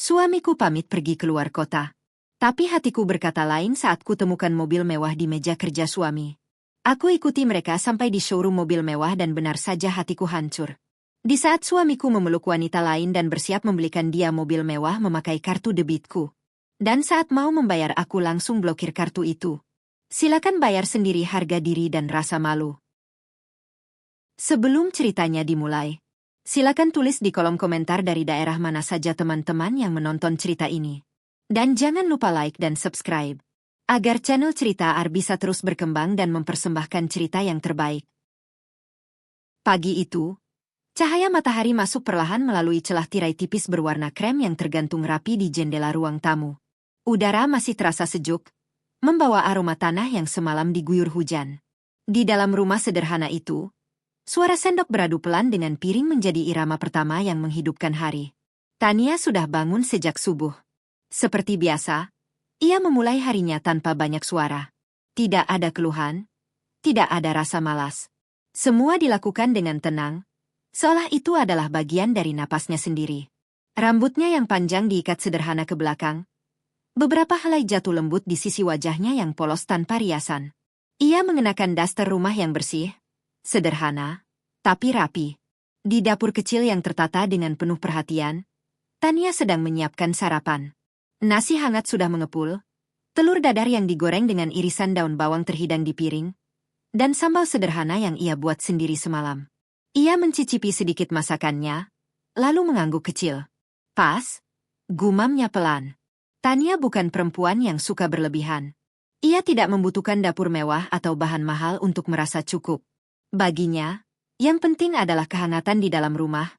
Suamiku pamit pergi keluar kota. Tapi hatiku berkata lain saat kutemukan mobil mewah di meja kerja suami. Aku ikuti mereka sampai di showroom mobil mewah dan benar saja hatiku hancur. Di saat suamiku memeluk wanita lain dan bersiap membelikan dia mobil mewah memakai kartu debitku. Dan saat mau membayar aku langsung blokir kartu itu. Silakan bayar sendiri harga diri dan rasa malu. Sebelum ceritanya dimulai, silakan tulis di kolom komentar dari daerah mana saja teman-teman yang menonton cerita ini. Dan jangan lupa like dan subscribe, agar channel Cerita Ar bisa terus berkembang dan mempersembahkan cerita yang terbaik. Pagi itu, cahaya matahari masuk perlahan melalui celah tirai tipis berwarna krem yang tergantung rapi di jendela ruang tamu. Udara masih terasa sejuk, membawa aroma tanah yang semalam diguyur hujan. Di dalam rumah sederhana itu, suara sendok beradu pelan dengan piring menjadi irama pertama yang menghidupkan hari. Tania sudah bangun sejak subuh. Seperti biasa, ia memulai harinya tanpa banyak suara. Tidak ada keluhan, tidak ada rasa malas. Semua dilakukan dengan tenang, seolah itu adalah bagian dari napasnya sendiri. Rambutnya yang panjang diikat sederhana ke belakang. Beberapa helai jatuh lembut di sisi wajahnya yang polos tanpa riasan. Ia mengenakan daster rumah yang bersih, sederhana, tapi rapi. Di dapur kecil yang tertata dengan penuh perhatian, Tania sedang menyiapkan sarapan. Nasi hangat sudah mengepul, telur dadar yang digoreng dengan irisan daun bawang terhidang di piring, dan sambal sederhana yang ia buat sendiri semalam. Ia mencicipi sedikit masakannya, lalu mengangguk kecil. Pas, gumamnya pelan. Tania bukan perempuan yang suka berlebihan. Ia tidak membutuhkan dapur mewah atau bahan mahal untuk merasa cukup. Baginya, yang penting adalah kehangatan di dalam rumah,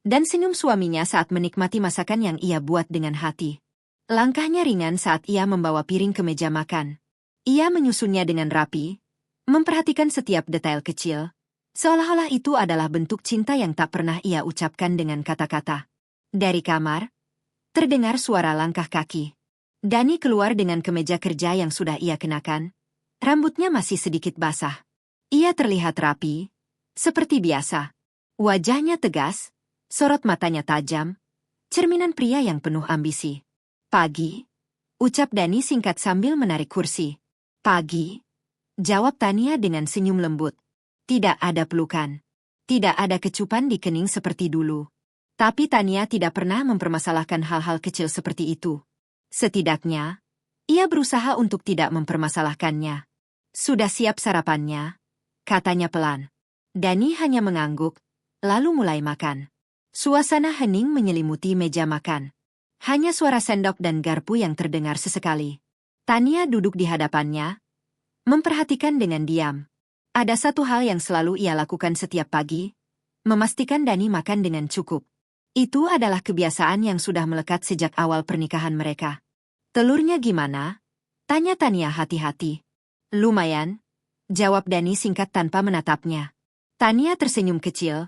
dan senyum suaminya saat menikmati masakan yang ia buat dengan hati. Langkahnya ringan saat ia membawa piring ke meja makan. Ia menyusunnya dengan rapi, memperhatikan setiap detail kecil, seolah-olah itu adalah bentuk cinta yang tak pernah ia ucapkan dengan kata-kata. Dari kamar, terdengar suara langkah kaki. Dani keluar dengan kemeja kerja yang sudah ia kenakan. Rambutnya masih sedikit basah. Ia terlihat rapi, seperti biasa. Wajahnya tegas, sorot matanya tajam, cerminan pria yang penuh ambisi. Pagi, ucap Dani singkat sambil menarik kursi. Pagi, jawab Tania dengan senyum lembut. Tidak ada pelukan. Tidak ada kecupan di kening seperti dulu. Tapi Tania tidak pernah mempermasalahkan hal-hal kecil seperti itu. Setidaknya, ia berusaha untuk tidak mempermasalahkannya. Sudah siap sarapannya? Katanya pelan. Dani hanya mengangguk, lalu mulai makan. Suasana hening menyelimuti meja makan. Hanya suara sendok dan garpu yang terdengar sesekali. Tania duduk di hadapannya, memperhatikan dengan diam. Ada satu hal yang selalu ia lakukan setiap pagi, memastikan Dani makan dengan cukup. Itu adalah kebiasaan yang sudah melekat sejak awal pernikahan mereka. Telurnya gimana? Tanya Tania hati-hati. Lumayan, jawab Dani singkat tanpa menatapnya. Tania tersenyum kecil,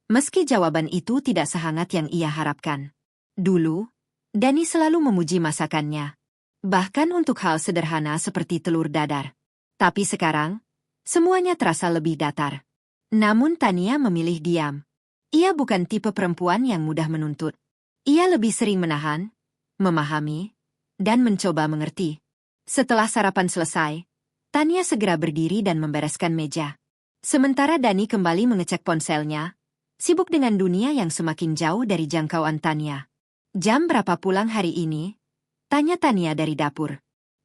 meski jawaban itu tidak sehangat yang ia harapkan. Dulu, Dani selalu memuji masakannya, bahkan untuk hal sederhana seperti telur dadar. Tapi sekarang, semuanya terasa lebih datar. Namun Tania memilih diam. Ia bukan tipe perempuan yang mudah menuntut. Ia lebih sering menahan, memahami, dan mencoba mengerti. Setelah sarapan selesai, Tania segera berdiri dan membereskan meja. Sementara Dani kembali mengecek ponselnya, sibuk dengan dunia yang semakin jauh dari jangkauan Tania. Jam berapa pulang hari ini? Tanya Tania dari dapur.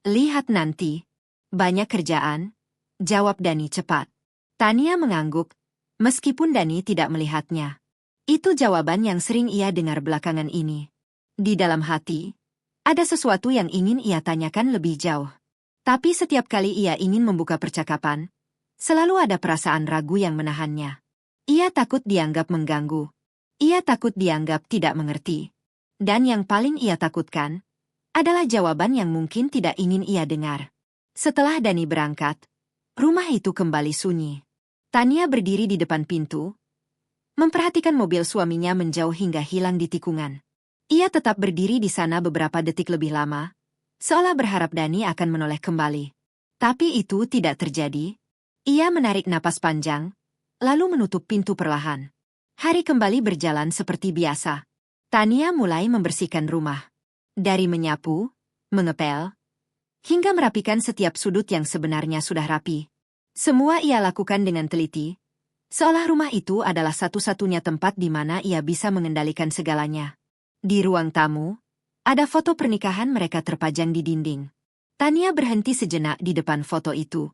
Lihat nanti. Banyak kerjaan, jawab Dani cepat. Tania mengangguk, meskipun Dani tidak melihatnya. Itu jawaban yang sering ia dengar belakangan ini. Di dalam hati, ada sesuatu yang ingin ia tanyakan lebih jauh. Tapi setiap kali ia ingin membuka percakapan, selalu ada perasaan ragu yang menahannya. Ia takut dianggap mengganggu. Ia takut dianggap tidak mengerti. Dan yang paling ia takutkan, adalah jawaban yang mungkin tidak ingin ia dengar. Setelah Dani berangkat, rumah itu kembali sunyi. Tania berdiri di depan pintu, memperhatikan mobil suaminya menjauh hingga hilang di tikungan. Ia tetap berdiri di sana beberapa detik lebih lama, seolah berharap Dani akan menoleh kembali. Tapi itu tidak terjadi. Ia menarik napas panjang, lalu menutup pintu perlahan. Hari kembali berjalan seperti biasa. Tania mulai membersihkan rumah. Dari menyapu, mengepel, hingga merapikan setiap sudut yang sebenarnya sudah rapi. Semua ia lakukan dengan teliti, seolah rumah itu adalah satu-satunya tempat di mana ia bisa mengendalikan segalanya. Di ruang tamu, ada foto pernikahan mereka terpajang di dinding. Tania berhenti sejenak di depan foto itu.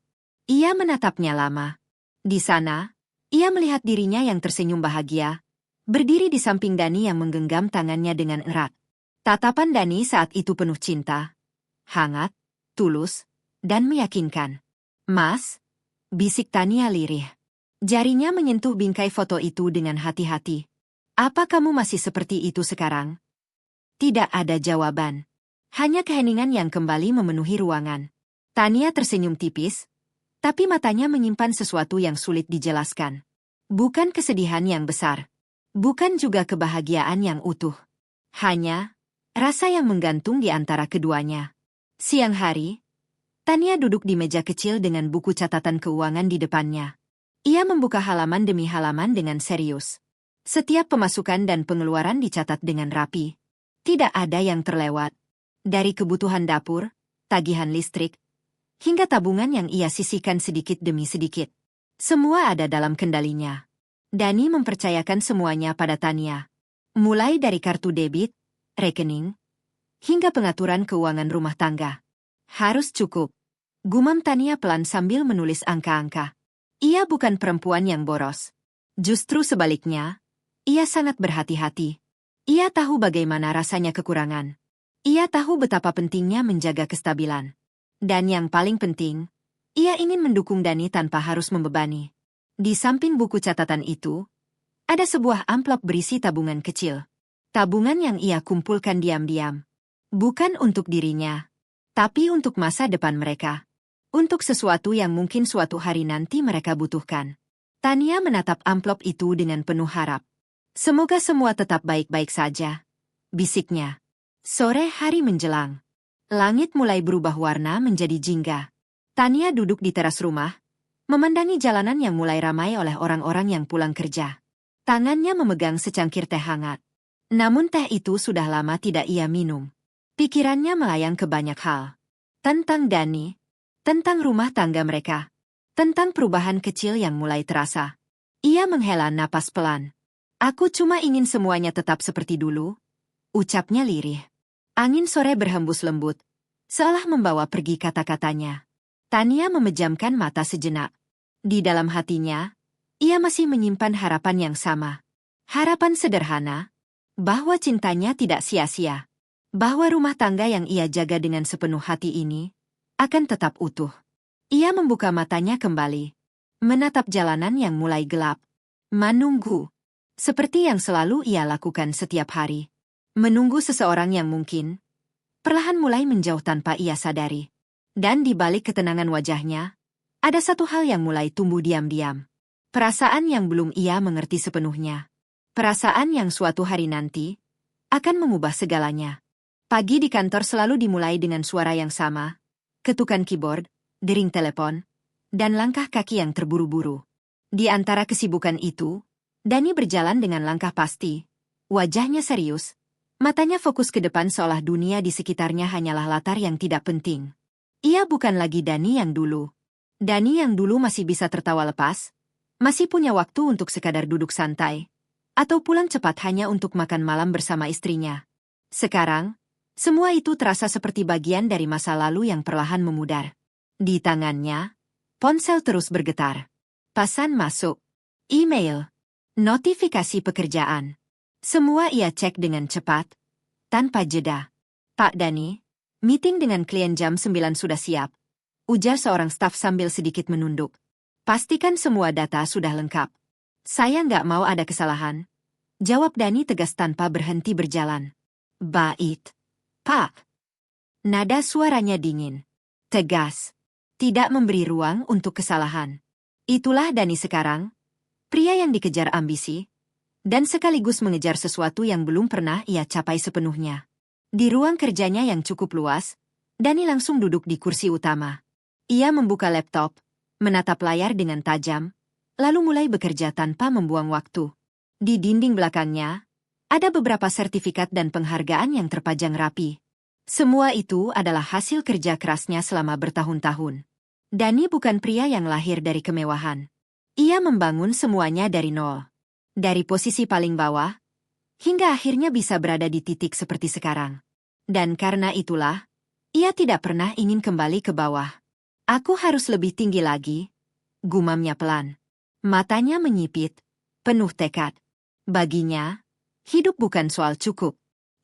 Ia menatapnya lama. Di sana, ia melihat dirinya yang tersenyum bahagia, berdiri di samping Dani yang menggenggam tangannya dengan erat. Tatapan Dani saat itu penuh cinta, hangat, tulus, dan meyakinkan. "Mas," bisik Tania lirih. Jarinya menyentuh bingkai foto itu dengan hati-hati. "Apa kamu masih seperti itu sekarang?" Tidak ada jawaban. Hanya keheningan yang kembali memenuhi ruangan. Tania tersenyum tipis, tapi matanya menyimpan sesuatu yang sulit dijelaskan. Bukan kesedihan yang besar. Bukan juga kebahagiaan yang utuh. Hanya rasa yang menggantung di antara keduanya. Siang hari, Tania duduk di meja kecil dengan buku catatan keuangan di depannya. Ia membuka halaman demi halaman dengan serius. Setiap pemasukan dan pengeluaran dicatat dengan rapi. Tidak ada yang terlewat. Dari kebutuhan dapur, tagihan listrik, hingga tabungan yang ia sisihkan sedikit demi sedikit. Semua ada dalam kendalinya. Dani mempercayakan semuanya pada Tania. Mulai dari kartu debit, rekening, hingga pengaturan keuangan rumah tangga. "Harus cukup," gumam Tania pelan sambil menulis angka-angka. Ia bukan perempuan yang boros. Justru sebaliknya, ia sangat berhati-hati. Ia tahu bagaimana rasanya kekurangan. Ia tahu betapa pentingnya menjaga kestabilan. Dan yang paling penting, ia ingin mendukung Dani tanpa harus membebani. Di samping buku catatan itu, ada sebuah amplop berisi tabungan kecil. Tabungan yang ia kumpulkan diam-diam. Bukan untuk dirinya, tapi untuk masa depan mereka. Untuk sesuatu yang mungkin suatu hari nanti mereka butuhkan. Tania menatap amplop itu dengan penuh harap. "Semoga semua tetap baik-baik saja," bisiknya. Sore hari menjelang. Langit mulai berubah warna menjadi jingga. Tania duduk di teras rumah, memandangi jalanan yang mulai ramai oleh orang-orang yang pulang kerja. Tangannya memegang secangkir teh hangat. Namun teh itu sudah lama tidak ia minum. Pikirannya melayang ke banyak hal. Tentang Dani, tentang rumah tangga mereka, tentang perubahan kecil yang mulai terasa. Ia menghela napas pelan. "Aku cuma ingin semuanya tetap seperti dulu," ucapnya lirih. Angin sore berhembus lembut, seolah membawa pergi kata-katanya. Tania memejamkan mata sejenak. Di dalam hatinya, ia masih menyimpan harapan yang sama. Harapan sederhana, bahwa cintanya tidak sia-sia. Bahwa rumah tangga yang ia jaga dengan sepenuh hati ini akan tetap utuh. Ia membuka matanya kembali, menatap jalanan yang mulai gelap. Menunggu. Seperti yang selalu ia lakukan setiap hari. Menunggu seseorang yang mungkin perlahan mulai menjauh tanpa ia sadari. Dan di balik ketenangan wajahnya, ada satu hal yang mulai tumbuh diam-diam. Perasaan yang belum ia mengerti sepenuhnya. Perasaan yang suatu hari nanti akan mengubah segalanya. Pagi di kantor selalu dimulai dengan suara yang sama, ketukan keyboard, dering telepon, dan langkah kaki yang terburu-buru. Di antara kesibukan itu, Dani berjalan dengan langkah pasti, wajahnya serius, matanya fokus ke depan seolah dunia di sekitarnya hanyalah latar yang tidak penting. Ia bukan lagi Dani yang dulu. Dani yang dulu masih bisa tertawa lepas, masih punya waktu untuk sekadar duduk santai, atau pulang cepat hanya untuk makan malam bersama istrinya. Sekarang, semua itu terasa seperti bagian dari masa lalu yang perlahan memudar. Di tangannya, ponsel terus bergetar. Pesan masuk, email, notifikasi pekerjaan. Semua ia cek dengan cepat, tanpa jeda. "Pak Dani, meeting dengan klien jam 9 sudah siap," ujar seorang staf sambil sedikit menunduk. "Pastikan semua data sudah lengkap." "Saya nggak mau ada kesalahan," jawab Dani tegas tanpa berhenti berjalan. "Baik, Pak." Nada suaranya dingin, tegas, tidak memberi ruang untuk kesalahan. Itulah Dani sekarang, pria yang dikejar ambisi, dan sekaligus mengejar sesuatu yang belum pernah ia capai sepenuhnya. Di ruang kerjanya yang cukup luas, Dani langsung duduk di kursi utama. Ia membuka laptop, menatap layar dengan tajam, lalu mulai bekerja tanpa membuang waktu. Di dinding belakangnya, Ada beberapa sertifikat dan penghargaan yang terpajang rapi. Semua itu adalah hasil kerja kerasnya selama bertahun-tahun. Dani bukan pria yang lahir dari kemewahan. Ia membangun semuanya dari nol. Dari posisi paling bawah, hingga akhirnya bisa berada di titik seperti sekarang. Dan karena itulah, ia tidak pernah ingin kembali ke bawah. Aku harus lebih tinggi lagi, gumamnya pelan. Matanya menyipit, penuh tekad. Baginya, hidup bukan soal cukup.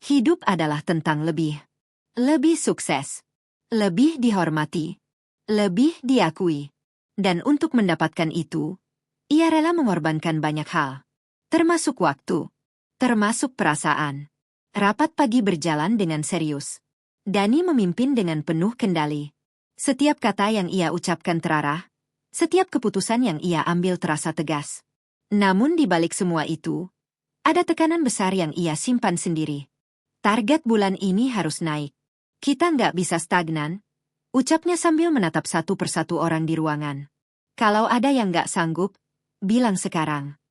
Hidup adalah tentang lebih. Lebih sukses. Lebih dihormati. Lebih diakui. Dan untuk mendapatkan itu, ia rela mengorbankan banyak hal. Termasuk waktu. Termasuk perasaan. Rapat pagi berjalan dengan serius. Dani memimpin dengan penuh kendali. Setiap kata yang ia ucapkan terarah. Setiap keputusan yang ia ambil terasa tegas. Namun di balik semua itu, ada tekanan besar yang ia simpan sendiri. Target bulan ini harus naik. Kita nggak bisa stagnan, ucapnya sambil menatap satu persatu orang di ruangan. Kalau ada yang nggak sanggup, bilang sekarang.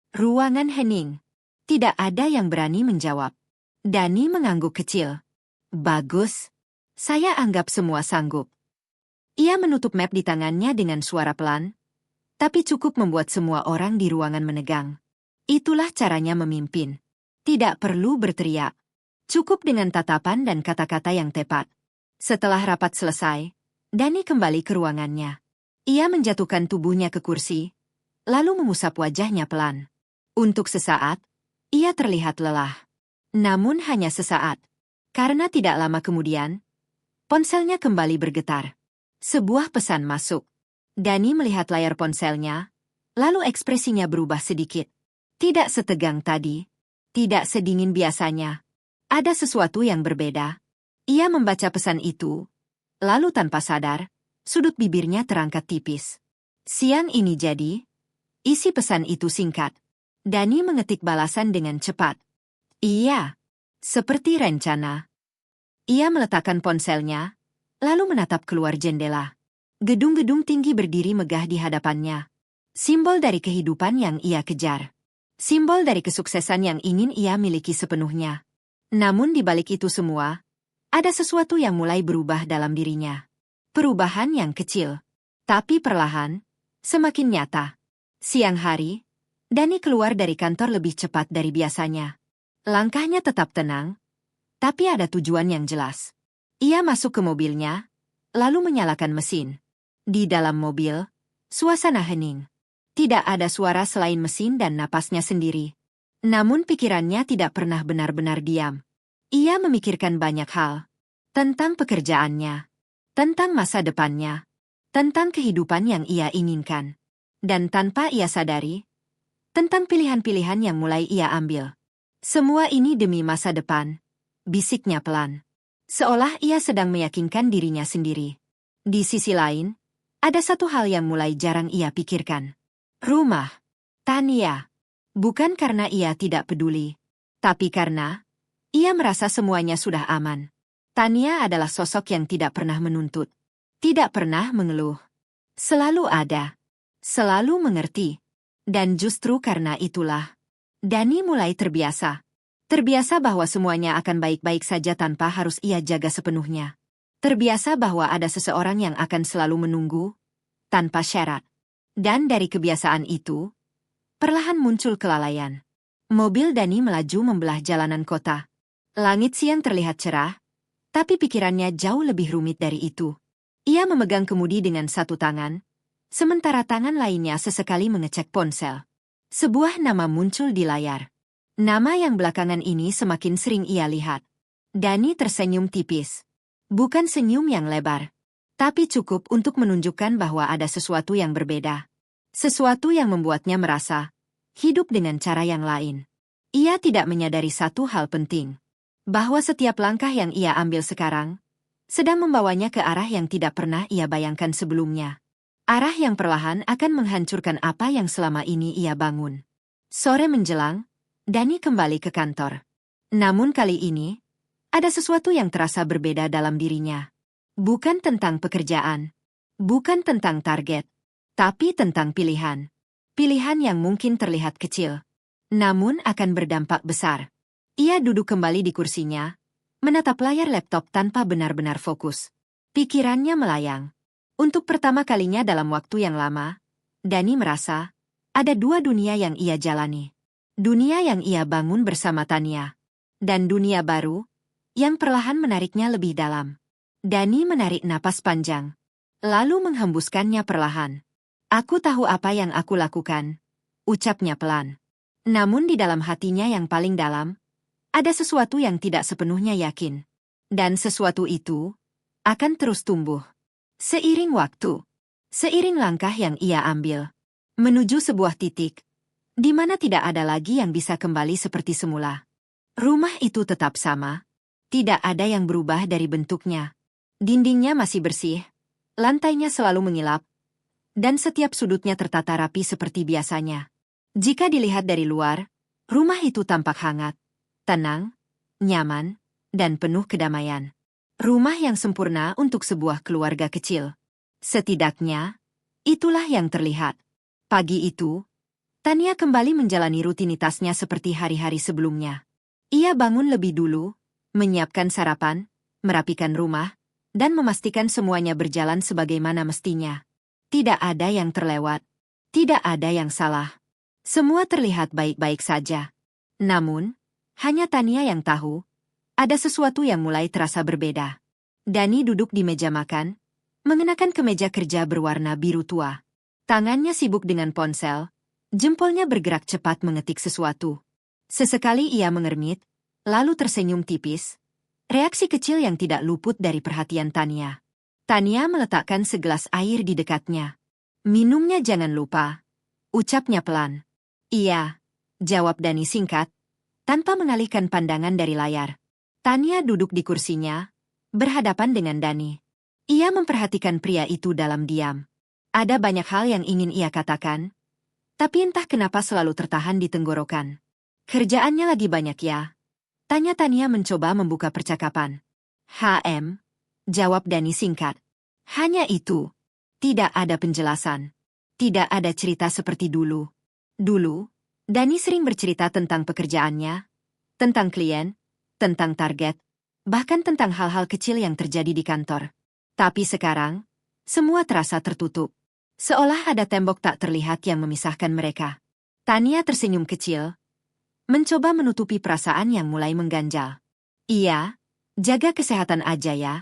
Ruangan hening. Tidak ada yang berani menjawab. Dani mengangguk kecil. Bagus. Saya anggap semua sanggup. Ia menutup map di tangannya dengan suara pelan, tapi cukup membuat semua orang di ruangan menegang. Itulah caranya memimpin. Tidak perlu berteriak. Cukup dengan tatapan dan kata-kata yang tepat. Setelah rapat selesai, Dani kembali ke ruangannya. Ia menjatuhkan tubuhnya ke kursi, lalu mengusap wajahnya pelan. Untuk sesaat, ia terlihat lelah. Namun hanya sesaat. Karena tidak lama kemudian, ponselnya kembali bergetar. Sebuah pesan masuk. Dani melihat layar ponselnya, lalu ekspresinya berubah sedikit. Tidak setegang tadi, tidak sedingin biasanya. Ada sesuatu yang berbeda. Ia membaca pesan itu, lalu tanpa sadar, sudut bibirnya terangkat tipis. Siang ini jadi, isi pesan itu singkat. Dani mengetik balasan dengan cepat. Iya, seperti rencana. Ia meletakkan ponselnya, lalu menatap keluar jendela. Gedung-gedung tinggi berdiri megah di hadapannya. Simbol dari kehidupan yang ia kejar. Simbol dari kesuksesan yang ingin ia miliki sepenuhnya. Namun di balik itu semua, ada sesuatu yang mulai berubah dalam dirinya. Perubahan yang kecil, tapi perlahan, semakin nyata. Siang hari, Dani keluar dari kantor lebih cepat dari biasanya. Langkahnya tetap tenang, tapi ada tujuan yang jelas. Ia masuk ke mobilnya, lalu menyalakan mesin. Di dalam mobil, suasana hening. Tidak ada suara selain mesin dan napasnya sendiri. Namun pikirannya tidak pernah benar-benar diam. Ia memikirkan banyak hal. Tentang pekerjaannya. Tentang masa depannya. Tentang kehidupan yang ia inginkan. Dan tanpa ia sadari, tentang pilihan-pilihan yang mulai ia ambil. Semua ini demi masa depan, bisiknya pelan. Seolah ia sedang meyakinkan dirinya sendiri. Di sisi lain, ada satu hal yang mulai jarang ia pikirkan. Rumah. Tania. Bukan karena ia tidak peduli, tapi karena ia merasa semuanya sudah aman. Tania adalah sosok yang tidak pernah menuntut, tidak pernah mengeluh. Selalu ada, selalu mengerti. Dan justru karena itulah, Dani mulai terbiasa. Terbiasa bahwa semuanya akan baik-baik saja tanpa harus ia jaga sepenuhnya. Terbiasa bahwa ada seseorang yang akan selalu menunggu, tanpa syarat. Dan dari kebiasaan itu, perlahan muncul kelalaian. Mobil Dani melaju membelah jalanan kota. Langit siang terlihat cerah, tapi pikirannya jauh lebih rumit dari itu. Ia memegang kemudi dengan satu tangan, sementara tangan lainnya sesekali mengecek ponsel. Sebuah nama muncul di layar. Nama yang belakangan ini semakin sering ia lihat. Dani tersenyum tipis. Bukan senyum yang lebar, tapi cukup untuk menunjukkan bahwa ada sesuatu yang berbeda. Sesuatu yang membuatnya merasa hidup dengan cara yang lain. Ia tidak menyadari satu hal penting. Bahwa setiap langkah yang ia ambil sekarang sedang membawanya ke arah yang tidak pernah ia bayangkan sebelumnya. Arah yang perlahan akan menghancurkan apa yang selama ini ia bangun. Sore menjelang, Dani kembali ke kantor. Namun kali ini, ada sesuatu yang terasa berbeda dalam dirinya. Bukan tentang pekerjaan. Bukan tentang target. Tapi tentang pilihan. Pilihan yang mungkin terlihat kecil. namun akan berdampak besar. Ia duduk kembali di kursinya, menatap layar laptop tanpa benar-benar fokus. Pikirannya melayang. Untuk pertama kalinya dalam waktu yang lama, Dani merasa ada dua dunia yang ia jalani. Dunia yang ia bangun bersama Tania, dan dunia baru yang perlahan menariknya lebih dalam. Dani menarik napas panjang, lalu menghembuskannya perlahan. Aku tahu apa yang aku lakukan, ucapnya pelan. Namun di dalam hatinya yang paling dalam, ada sesuatu yang tidak sepenuhnya yakin. Dan sesuatu itu akan terus tumbuh. Seiring waktu, seiring langkah yang ia ambil, menuju sebuah titik, di mana tidak ada lagi yang bisa kembali seperti semula. Rumah itu tetap sama, tidak ada yang berubah dari bentuknya. Dindingnya masih bersih, lantainya selalu mengilap, dan setiap sudutnya tertata rapi seperti biasanya. Jika dilihat dari luar, rumah itu tampak hangat, tenang, nyaman, dan penuh kedamaian. Rumah yang sempurna untuk sebuah keluarga kecil. Setidaknya, itulah yang terlihat. Pagi itu, Tania kembali menjalani rutinitasnya seperti hari-hari sebelumnya. Ia bangun lebih dulu, menyiapkan sarapan, merapikan rumah, dan memastikan semuanya berjalan sebagaimana mestinya. Tidak ada yang terlewat, tidak ada yang salah. Semua terlihat baik-baik saja. Namun, hanya Tania yang tahu, ada sesuatu yang mulai terasa berbeda. Dani duduk di meja makan, mengenakan kemeja kerja berwarna biru tua. Tangannya sibuk dengan ponsel, jempolnya bergerak cepat mengetik sesuatu. Sesekali ia mengermit, lalu tersenyum tipis, reaksi kecil yang tidak luput dari perhatian Tania. Tania meletakkan segelas air di dekatnya. Minumnya jangan lupa, ucapnya pelan. Iya, jawab Dani singkat, tanpa mengalihkan pandangan dari layar. Tania duduk di kursinya, berhadapan dengan Dani. Ia memperhatikan pria itu dalam diam. Ada banyak hal yang ingin ia katakan, tapi entah kenapa selalu tertahan di tenggorokan. Kerjaannya lagi banyak ya? Tanya Tania mencoba membuka percakapan. Jawab Dani singkat. Hanya itu. Tidak ada penjelasan. Tidak ada cerita seperti dulu. Dulu, Dani sering bercerita tentang pekerjaannya, tentang klien, tentang target, bahkan tentang hal-hal kecil yang terjadi di kantor. Tapi sekarang, semua terasa tertutup. Seolah ada tembok tak terlihat yang memisahkan mereka. Tania tersenyum kecil, mencoba menutupi perasaan yang mulai mengganjal. Iya, jaga kesehatan aja ya,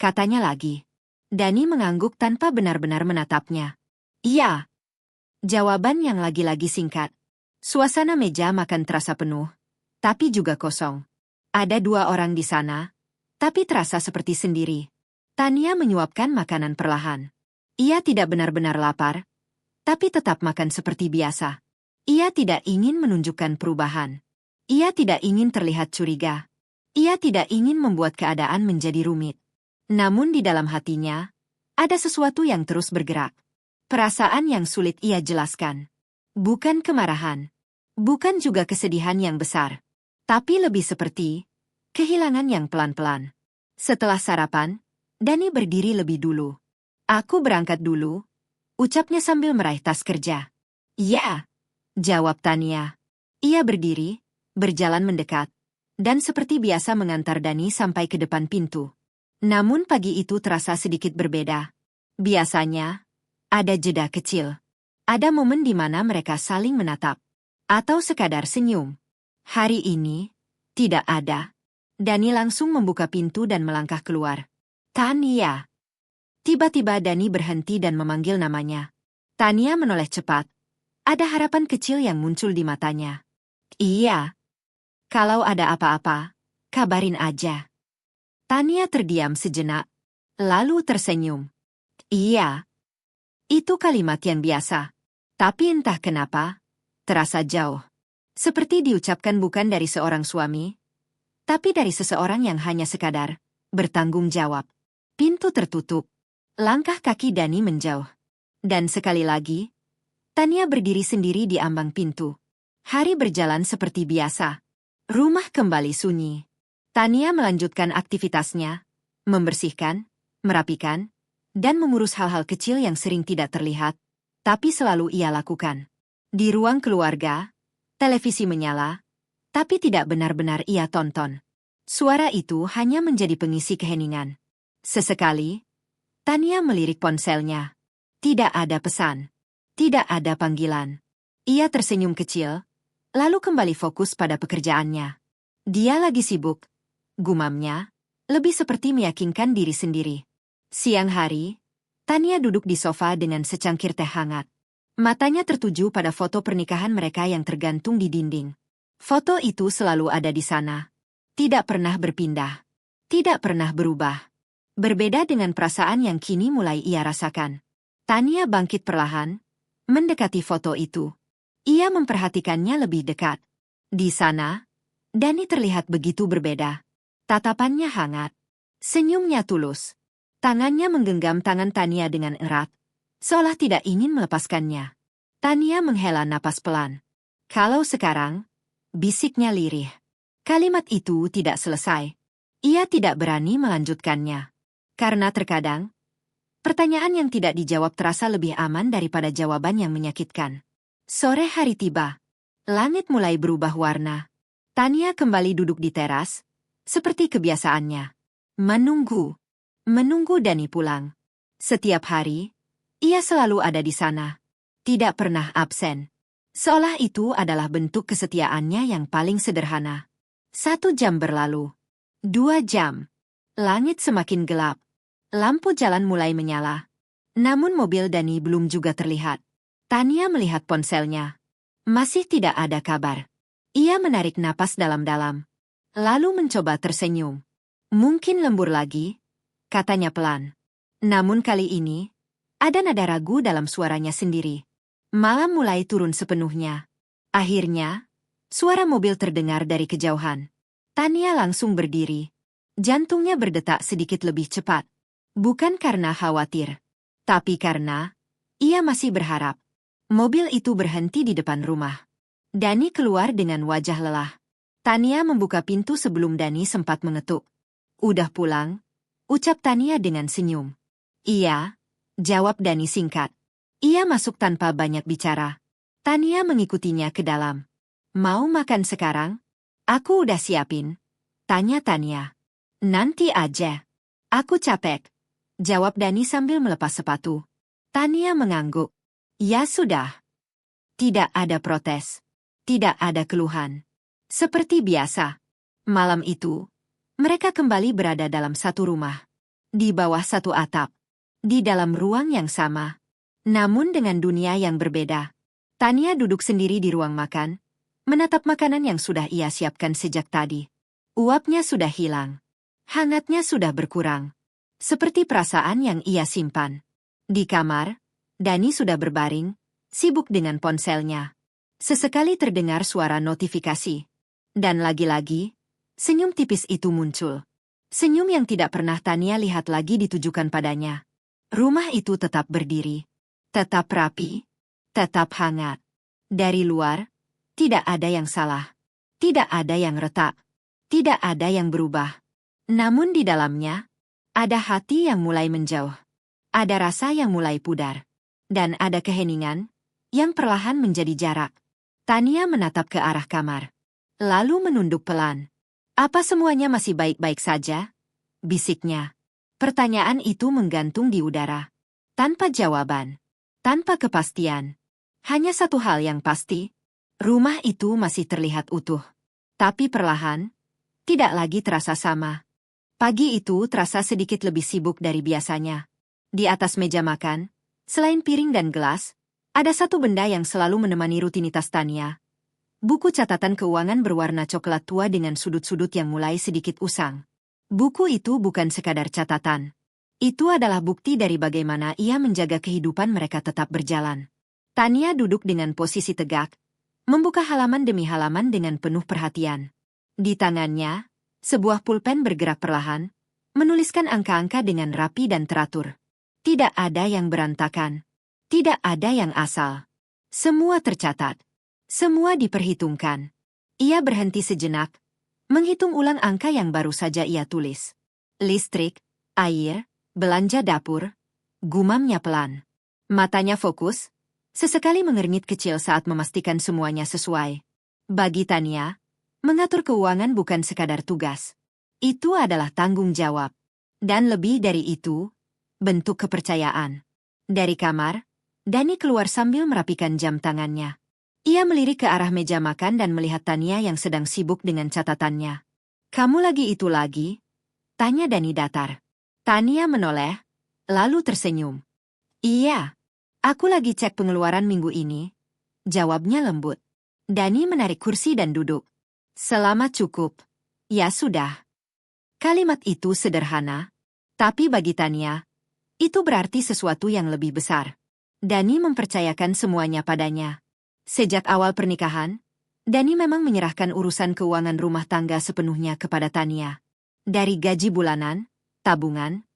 katanya lagi. Dani mengangguk tanpa benar-benar menatapnya. Iya. Jawaban yang lagi-lagi singkat. Suasana meja makan terasa penuh, tapi juga kosong. Ada dua orang di sana, tapi terasa seperti sendiri. Tania menyuapkan makanan perlahan. Ia tidak benar-benar lapar, tapi tetap makan seperti biasa. Ia tidak ingin menunjukkan perubahan. Ia tidak ingin terlihat curiga. Ia tidak ingin membuat keadaan menjadi rumit. Namun di dalam hatinya, ada sesuatu yang terus bergerak. Perasaan yang sulit ia jelaskan. Bukan kemarahan. Bukan juga kesedihan yang besar. Tapi lebih seperti kehilangan yang pelan-pelan. Setelah sarapan, Dani berdiri lebih dulu. Aku berangkat dulu, ucapnya sambil meraih tas kerja. Ya, jawab Tania. Ia berdiri, berjalan mendekat, dan seperti biasa mengantar Dani sampai ke depan pintu. Namun pagi itu terasa sedikit berbeda. Biasanya, ada jeda kecil. Ada momen di mana mereka saling menatap. Atau sekadar senyum. Hari ini, tidak ada. Dani langsung membuka pintu dan melangkah keluar. Tania. Tiba-tiba Dani berhenti dan memanggil namanya. Tania menoleh cepat. Ada harapan kecil yang muncul di matanya. Iya. Kalau ada apa-apa, kabarin aja. Tania terdiam sejenak, lalu tersenyum. Iya. Itu kalimat yang biasa. Tapi entah kenapa, terasa jauh. Seperti diucapkan bukan dari seorang suami, tapi dari seseorang yang hanya sekadar bertanggung jawab. Pintu tertutup. Langkah kaki Dani menjauh. Dan sekali lagi, Tania berdiri sendiri di ambang pintu. Hari berjalan seperti biasa. Rumah kembali sunyi. Tania melanjutkan aktivitasnya, membersihkan, merapikan, dan mengurus hal-hal kecil yang sering tidak terlihat, tapi selalu ia lakukan. Di ruang keluarga, Televisi menyala, tapi tidak benar-benar ia tonton. Suara itu hanya menjadi pengisi keheningan. Sesekali, Tania melirik ponselnya. Tidak ada pesan. Tidak ada panggilan. Ia tersenyum kecil, lalu kembali fokus pada pekerjaannya. Dia lagi sibuk, gumamnya, lebih seperti meyakinkan diri sendiri. Siang hari, Tania duduk di sofa dengan secangkir teh hangat. Matanya tertuju pada foto pernikahan mereka yang tergantung di dinding. Foto itu selalu ada di sana. Tidak pernah berpindah. Tidak pernah berubah. Berbeda dengan perasaan yang kini mulai ia rasakan. Tania bangkit perlahan, mendekati foto itu. Ia memperhatikannya lebih dekat. Di sana, Dani terlihat begitu berbeda. Tatapannya hangat. Senyumnya tulus. Tangannya menggenggam tangan Tania dengan erat, seolah tidak ingin melepaskannya. Tania menghela napas pelan. Kalau sekarang, bisiknya lirih. Kalimat itu tidak selesai. Ia tidak berani melanjutkannya. Karena terkadang, pertanyaan yang tidak dijawab terasa lebih aman daripada jawaban yang menyakitkan. Sore hari tiba. Langit mulai berubah warna. Tania kembali duduk di teras, seperti kebiasaannya. Menunggu Dani pulang. Setiap hari, ia selalu ada di sana. Tidak pernah absen. Seolah itu adalah bentuk kesetiaannya yang paling sederhana. 1 jam berlalu. 2 jam. Langit semakin gelap. Lampu jalan mulai menyala. Namun mobil Dani belum juga terlihat. Tania melihat ponselnya. Masih tidak ada kabar. Ia menarik napas dalam-dalam. Lalu mencoba tersenyum. Mungkin lembur lagi, katanya pelan. Namun kali ini, ada nada ragu dalam suaranya sendiri. Malam mulai turun sepenuhnya. Akhirnya, suara mobil terdengar dari kejauhan. Tania langsung berdiri. Jantungnya berdetak sedikit lebih cepat. Bukan karena khawatir, tapi karena ia masih berharap. Mobil itu berhenti di depan rumah. Dani keluar dengan wajah lelah. Tania membuka pintu sebelum Dani sempat mengetuk. Udah pulang? Ucap Tania dengan senyum. Iya, jawab Dani singkat. Ia masuk tanpa banyak bicara. Tania mengikutinya ke dalam. Mau makan sekarang? Aku udah siapin. Tanya Tania. Nanti aja. Aku capek. Jawab Dani sambil melepas sepatu. Tania mengangguk. Ya sudah. Tidak ada protes. Tidak ada keluhan. Seperti biasa. Malam itu, mereka kembali berada dalam satu rumah. Di bawah satu atap. Di dalam ruang yang sama. Namun dengan dunia yang berbeda. Tania duduk sendiri di ruang makan, menatap makanan yang sudah ia siapkan sejak tadi. Uapnya sudah hilang. Hangatnya sudah berkurang. Seperti perasaan yang ia simpan. Di kamar, Dani sudah berbaring, sibuk dengan ponselnya. Sesekali terdengar suara notifikasi. Dan lagi-lagi, senyum tipis itu muncul. Senyum yang tidak pernah Tania lihat lagi ditujukan padanya. Rumah itu tetap berdiri. Tetap rapi. Tetap hangat. Dari luar, tidak ada yang salah. Tidak ada yang retak. Tidak ada yang berubah. Namun di dalamnya, ada hati yang mulai menjauh. Ada rasa yang mulai pudar. Dan ada keheningan yang perlahan menjadi jarak. Tania menatap ke arah kamar. Lalu menunduk pelan. Apa semuanya masih baik-baik saja? Bisiknya. Pertanyaan itu menggantung di udara. Tanpa jawaban. Tanpa kepastian. Hanya satu hal yang pasti. Rumah itu masih terlihat utuh. Tapi perlahan, tidak lagi terasa sama. Pagi itu terasa sedikit lebih sibuk dari biasanya. Di atas meja makan, selain piring dan gelas, ada satu benda yang selalu menemani rutinitas Tania. Buku catatan keuangan berwarna coklat tua dengan sudut-sudut yang mulai sedikit usang. Buku itu bukan sekadar catatan. Itu adalah bukti dari bagaimana ia menjaga kehidupan mereka tetap berjalan. Tania duduk dengan posisi tegak, membuka halaman demi halaman dengan penuh perhatian. Di tangannya, sebuah pulpen bergerak perlahan, menuliskan angka-angka dengan rapi dan teratur. Tidak ada yang berantakan. Tidak ada yang asal. Semua tercatat. Semua diperhitungkan. Ia berhenti sejenak, menghitung ulang angka yang baru saja ia tulis. Listrik, air, belanja dapur, gumamnya pelan. Matanya fokus, sesekali mengernyit kecil saat memastikan semuanya sesuai. Bagi Tania, mengatur keuangan bukan sekadar tugas. Itu adalah tanggung jawab. Dan lebih dari itu, bentuk kepercayaan. Dari kamar, Dani keluar sambil merapikan jam tangannya. Ia melirik ke arah meja makan dan melihat Tania yang sedang sibuk dengan catatannya. "Kamu lagi itu lagi?" tanya Dani datar. Tania menoleh, lalu tersenyum. "Iya, aku lagi cek pengeluaran minggu ini," jawabnya lembut. Dani menarik kursi dan duduk. "Selamat cukup." "Ya sudah." Kalimat itu sederhana, tapi bagi Tania, itu berarti sesuatu yang lebih besar. Dani mempercayakan semuanya padanya. Sejak awal pernikahan, Dani memang menyerahkan urusan keuangan rumah tangga sepenuhnya kepada Tania. Dari gaji bulanan, tabungan,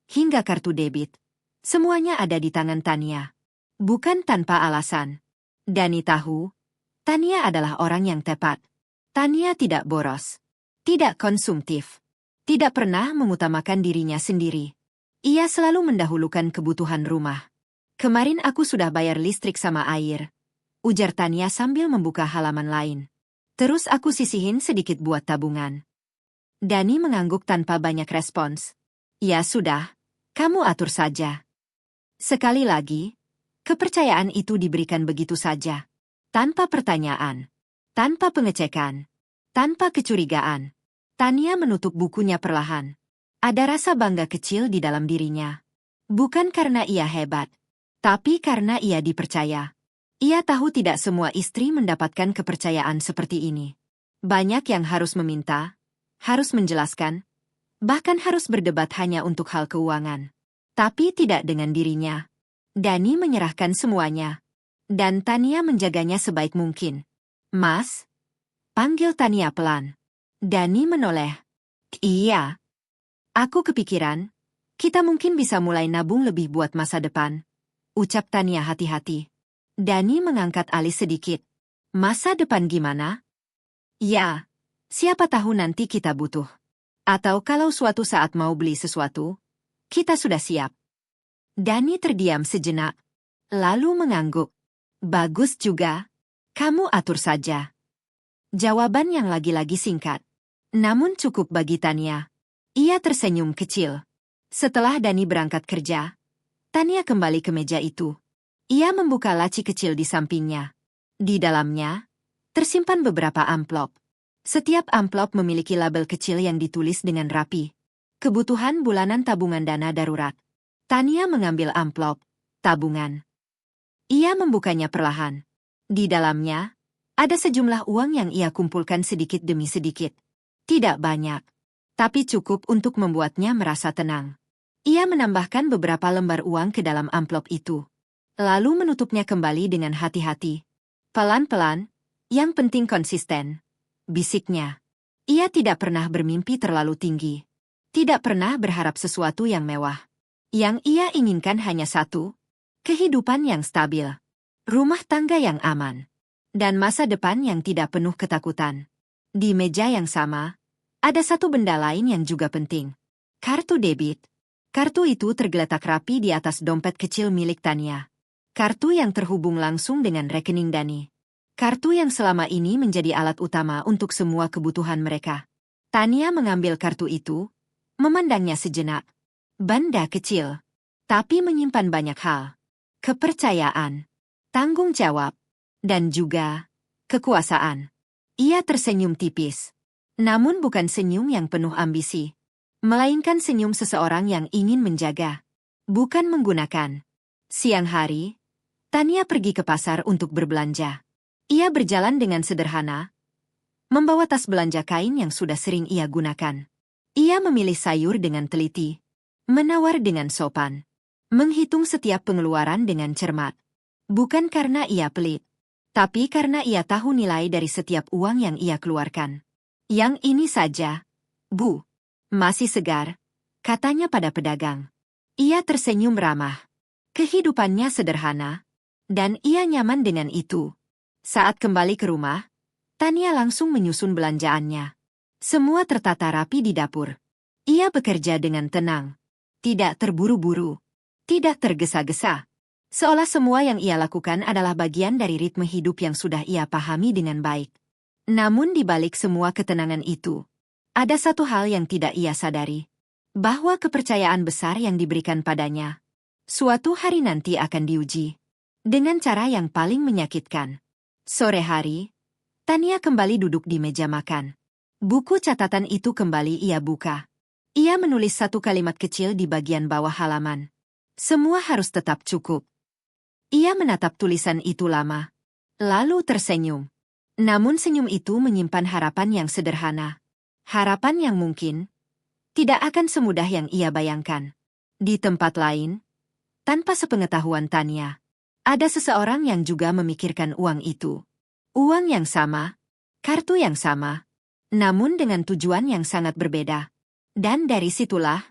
hingga kartu debit, semuanya ada di tangan Tania. Bukan tanpa alasan. Dani tahu, Tania adalah orang yang tepat. Tania tidak boros, tidak konsumtif, tidak pernah mengutamakan dirinya sendiri. Ia selalu mendahulukan kebutuhan rumah. "Kemarin aku sudah bayar listrik sama air," ujar Tania sambil membuka halaman lain. "Terus aku sisihin sedikit buat tabungan." Dani mengangguk tanpa banyak respons. "Ya sudah, kamu atur saja." Sekali lagi, kepercayaan itu diberikan begitu saja. Tanpa pertanyaan, tanpa pengecekan, tanpa kecurigaan. Tania menutup bukunya perlahan. Ada rasa bangga kecil di dalam dirinya. Bukan karena ia hebat, tapi karena ia dipercaya. Ia tahu tidak semua istri mendapatkan kepercayaan seperti ini. Banyak yang harus meminta, harus menjelaskan, bahkan harus berdebat hanya untuk hal keuangan. Tapi tidak dengan dirinya. Dani menyerahkan semuanya. Dan Tania menjaganya sebaik mungkin. "Mas?" panggil Tania pelan. Dani menoleh. "Iya. Aku kepikiran, kita mungkin bisa mulai nabung lebih buat masa depan," ucap Tania hati-hati. Dani mengangkat alis sedikit. "Masa depan gimana?" "Ya, siapa tahu nanti kita butuh. Atau kalau suatu saat mau beli sesuatu, kita sudah siap." Dani terdiam sejenak, lalu mengangguk. "Bagus juga. Kamu atur saja." Jawaban yang lagi-lagi singkat, namun cukup bagi Tania. Ia tersenyum kecil. Setelah Dani berangkat kerja, Tania kembali ke meja itu. Ia membuka laci kecil di sampingnya. Di dalamnya, tersimpan beberapa amplop. Setiap amplop memiliki label kecil yang ditulis dengan rapi. "Kebutuhan bulanan tabungan dana darurat." Tania mengambil amplop, tabungan. Ia membukanya perlahan. Di dalamnya, ada sejumlah uang yang ia kumpulkan sedikit demi sedikit. Tidak banyak, tapi cukup untuk membuatnya merasa tenang. Ia menambahkan beberapa lembar uang ke dalam amplop itu, lalu menutupnya kembali dengan hati-hati. "Pelan-pelan, yang penting konsisten," bisiknya. Ia tidak pernah bermimpi terlalu tinggi. Tidak pernah berharap sesuatu yang mewah. Yang ia inginkan hanya satu, kehidupan yang stabil, rumah tangga yang aman, dan masa depan yang tidak penuh ketakutan. Di meja yang sama, ada satu benda lain yang juga penting. Kartu debit. Kartu itu tergeletak rapi di atas dompet kecil milik Tania. Kartu yang terhubung langsung dengan rekening Dani. Kartu yang selama ini menjadi alat utama untuk semua kebutuhan mereka. Tania mengambil kartu itu, memandangnya sejenak. Benda kecil, tapi menyimpan banyak hal. Kepercayaan, tanggung jawab, dan juga kekuasaan. Ia tersenyum tipis. Namun bukan senyum yang penuh ambisi, melainkan senyum seseorang yang ingin menjaga, bukan menggunakan. Siang hari, Tania pergi ke pasar untuk berbelanja. Ia berjalan dengan sederhana, membawa tas belanja kain yang sudah sering ia gunakan. Ia memilih sayur dengan teliti, menawar dengan sopan, menghitung setiap pengeluaran dengan cermat. Bukan karena ia pelit, tapi karena ia tahu nilai dari setiap uang yang ia keluarkan. "Yang ini saja, Bu. Masih segar," katanya pada pedagang. Ia tersenyum ramah. Kehidupannya sederhana, dan ia nyaman dengan itu. Saat kembali ke rumah, Tania langsung menyusun belanjaannya. Semua tertata rapi di dapur. Ia bekerja dengan tenang, tidak terburu-buru, tidak tergesa-gesa. Seolah semua yang ia lakukan adalah bagian dari ritme hidup yang sudah ia pahami dengan baik. Namun di balik semua ketenangan itu, ada satu hal yang tidak ia sadari. Bahwa kepercayaan besar yang diberikan padanya, suatu hari nanti akan diuji. Dengan cara yang paling menyakitkan. Sore hari, Tania kembali duduk di meja makan. Buku catatan itu kembali ia buka. Ia menulis satu kalimat kecil di bagian bawah halaman. Semua harus tetap cukup. Ia menatap tulisan itu lama, lalu tersenyum. Namun senyum itu menyimpan harapan yang sederhana. Harapan yang mungkin tidak akan semudah yang ia bayangkan. Di tempat lain, tanpa sepengetahuan Tania, ada seseorang yang juga memikirkan uang itu. Uang yang sama, kartu yang sama, namun dengan tujuan yang sangat berbeda. Dan dari situlah,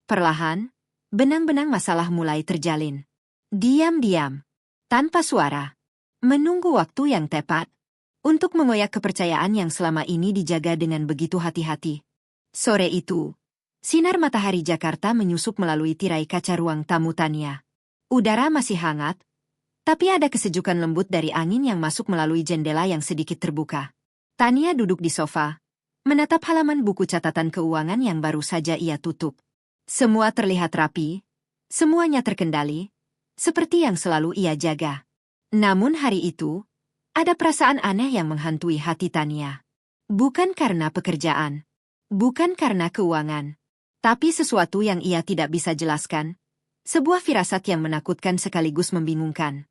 perlahan, benang-benang masalah mulai terjalin. Diam-diam, tanpa suara, menunggu waktu yang tepat untuk mengoyak kepercayaan yang selama ini dijaga dengan begitu hati-hati. Sore itu, sinar matahari Jakarta menyusup melalui tirai kaca ruang tamu Tania. Udara masih hangat, tapi ada kesejukan lembut dari angin yang masuk melalui jendela yang sedikit terbuka. Tania duduk di sofa, menatap halaman buku catatan keuangan yang baru saja ia tutup. Semua terlihat rapi, semuanya terkendali, seperti yang selalu ia jaga. Namun hari itu, ada perasaan aneh yang menghantui hati Tania. Bukan karena pekerjaan, bukan karena keuangan, tapi sesuatu yang ia tidak bisa jelaskan. Sebuah firasat yang menakutkan sekaligus membingungkan.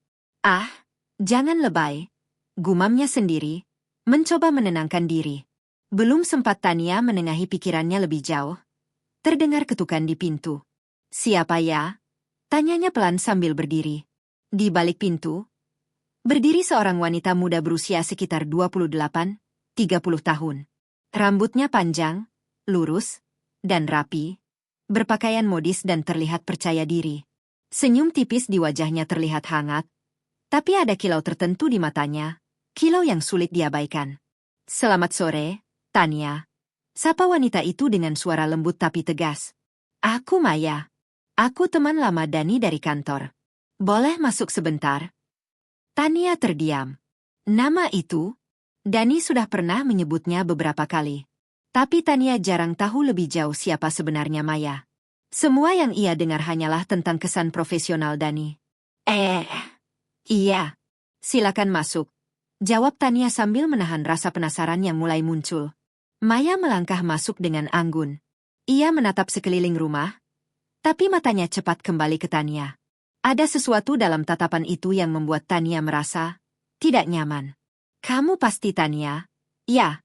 Ah, jangan lebay, gumamnya sendiri, mencoba menenangkan diri. Belum sempat Tania menengahi pikirannya lebih jauh, terdengar ketukan di pintu. Siapa ya? Tanyanya pelan sambil berdiri. Di balik pintu, berdiri seorang wanita muda berusia sekitar 28-30 tahun. Rambutnya panjang, lurus, dan rapi, berpakaian modis dan terlihat percaya diri. Senyum tipis di wajahnya terlihat hangat, tapi ada kilau tertentu di matanya, kilau yang sulit diabaikan. Selamat sore, Tania. Sapa wanita itu dengan suara lembut tapi tegas. Aku Maya. Aku teman lama Dani dari kantor. Boleh masuk sebentar? Tania terdiam. Nama itu, Dani sudah pernah menyebutnya beberapa kali. Tapi Tania jarang tahu lebih jauh siapa sebenarnya Maya. Semua yang ia dengar hanyalah tentang kesan profesional Dani. Iya. Silakan masuk. Jawab Tania sambil menahan rasa penasaran yang mulai muncul. Maya melangkah masuk dengan anggun. Ia menatap sekeliling rumah, tapi matanya cepat kembali ke Tania. Ada sesuatu dalam tatapan itu yang membuat Tania merasa tidak nyaman. Kamu pasti Tania? Ya.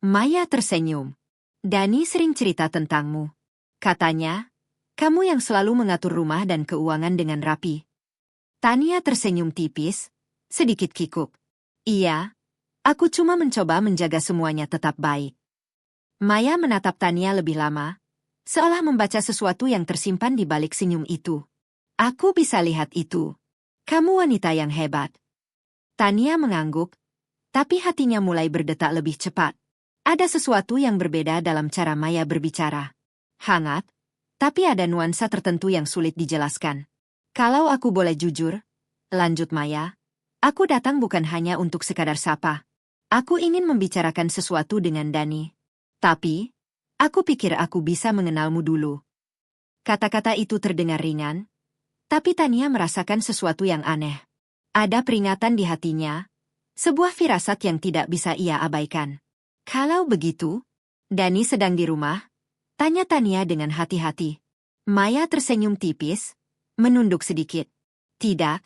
Maya tersenyum. Dani sering cerita tentangmu. Katanya, kamu yang selalu mengatur rumah dan keuangan dengan rapi. Tania tersenyum tipis, sedikit kikuk. Iya, aku cuma mencoba menjaga semuanya tetap baik. Maya menatap Tania lebih lama, seolah membaca sesuatu yang tersimpan di balik senyum itu. Aku bisa lihat itu. Kamu wanita yang hebat. Tania mengangguk, tapi hatinya mulai berdetak lebih cepat. Ada sesuatu yang berbeda dalam cara Maya berbicara. Hangat, tapi ada nuansa tertentu yang sulit dijelaskan. Kalau aku boleh jujur, lanjut Maya, aku datang bukan hanya untuk sekadar sapa. Aku ingin membicarakan sesuatu dengan Dani. Tapi, aku pikir aku bisa mengenalmu dulu. Kata-kata itu terdengar ringan, tapi Tania merasakan sesuatu yang aneh. Ada peringatan di hatinya, sebuah firasat yang tidak bisa ia abaikan. Kalau begitu, Dani sedang di rumah? Tanya Tania dengan hati-hati. Maya tersenyum tipis, menunduk sedikit. Tidak,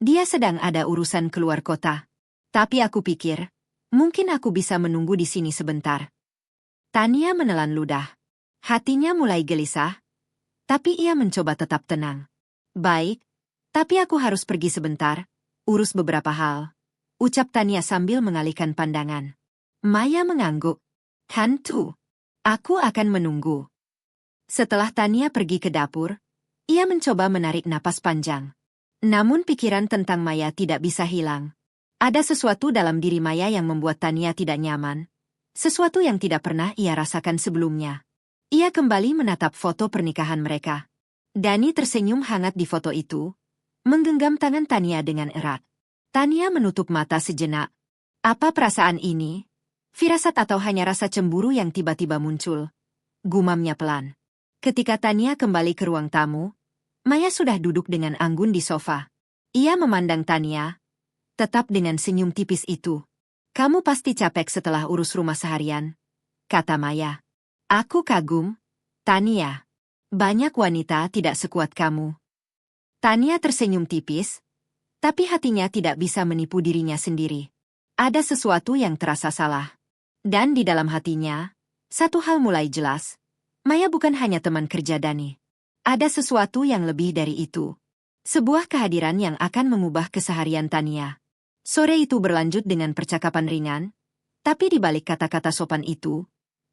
dia sedang ada urusan keluar kota. Tapi aku pikir, mungkin aku bisa menunggu di sini sebentar. Tania menelan ludah. Hatinya mulai gelisah, tapi ia mencoba tetap tenang. Baik, tapi aku harus pergi sebentar, urus beberapa hal. Ucap Tania sambil mengalihkan pandangan. Maya mengangguk. Hantu, aku akan menunggu. Setelah Tania pergi ke dapur, ia mencoba menarik napas panjang. Namun pikiran tentang Maya tidak bisa hilang. Ada sesuatu dalam diri Maya yang membuat Tania tidak nyaman. Sesuatu yang tidak pernah ia rasakan sebelumnya. Ia kembali menatap foto pernikahan mereka. Dani tersenyum hangat di foto itu, menggenggam tangan Tania dengan erat. Tania menutup mata sejenak. Apa perasaan ini? Firasat atau hanya rasa cemburu yang tiba-tiba muncul? Gumamnya pelan. Ketika Tania kembali ke ruang tamu, Maya sudah duduk dengan anggun di sofa. Ia memandang Tania, tetap dengan senyum tipis itu. Kamu pasti capek setelah urus rumah seharian, kata Maya. Aku kagum, Tania. Banyak wanita tidak sekuat kamu. Tania tersenyum tipis, tapi hatinya tidak bisa menipu dirinya sendiri. Ada sesuatu yang terasa salah. Dan di dalam hatinya, satu hal mulai jelas. Maya bukan hanya teman kerja Dani. Ada sesuatu yang lebih dari itu. Sebuah kehadiran yang akan mengubah keseharian Tania. Sore itu berlanjut dengan percakapan ringan, tapi di balik kata-kata sopan itu,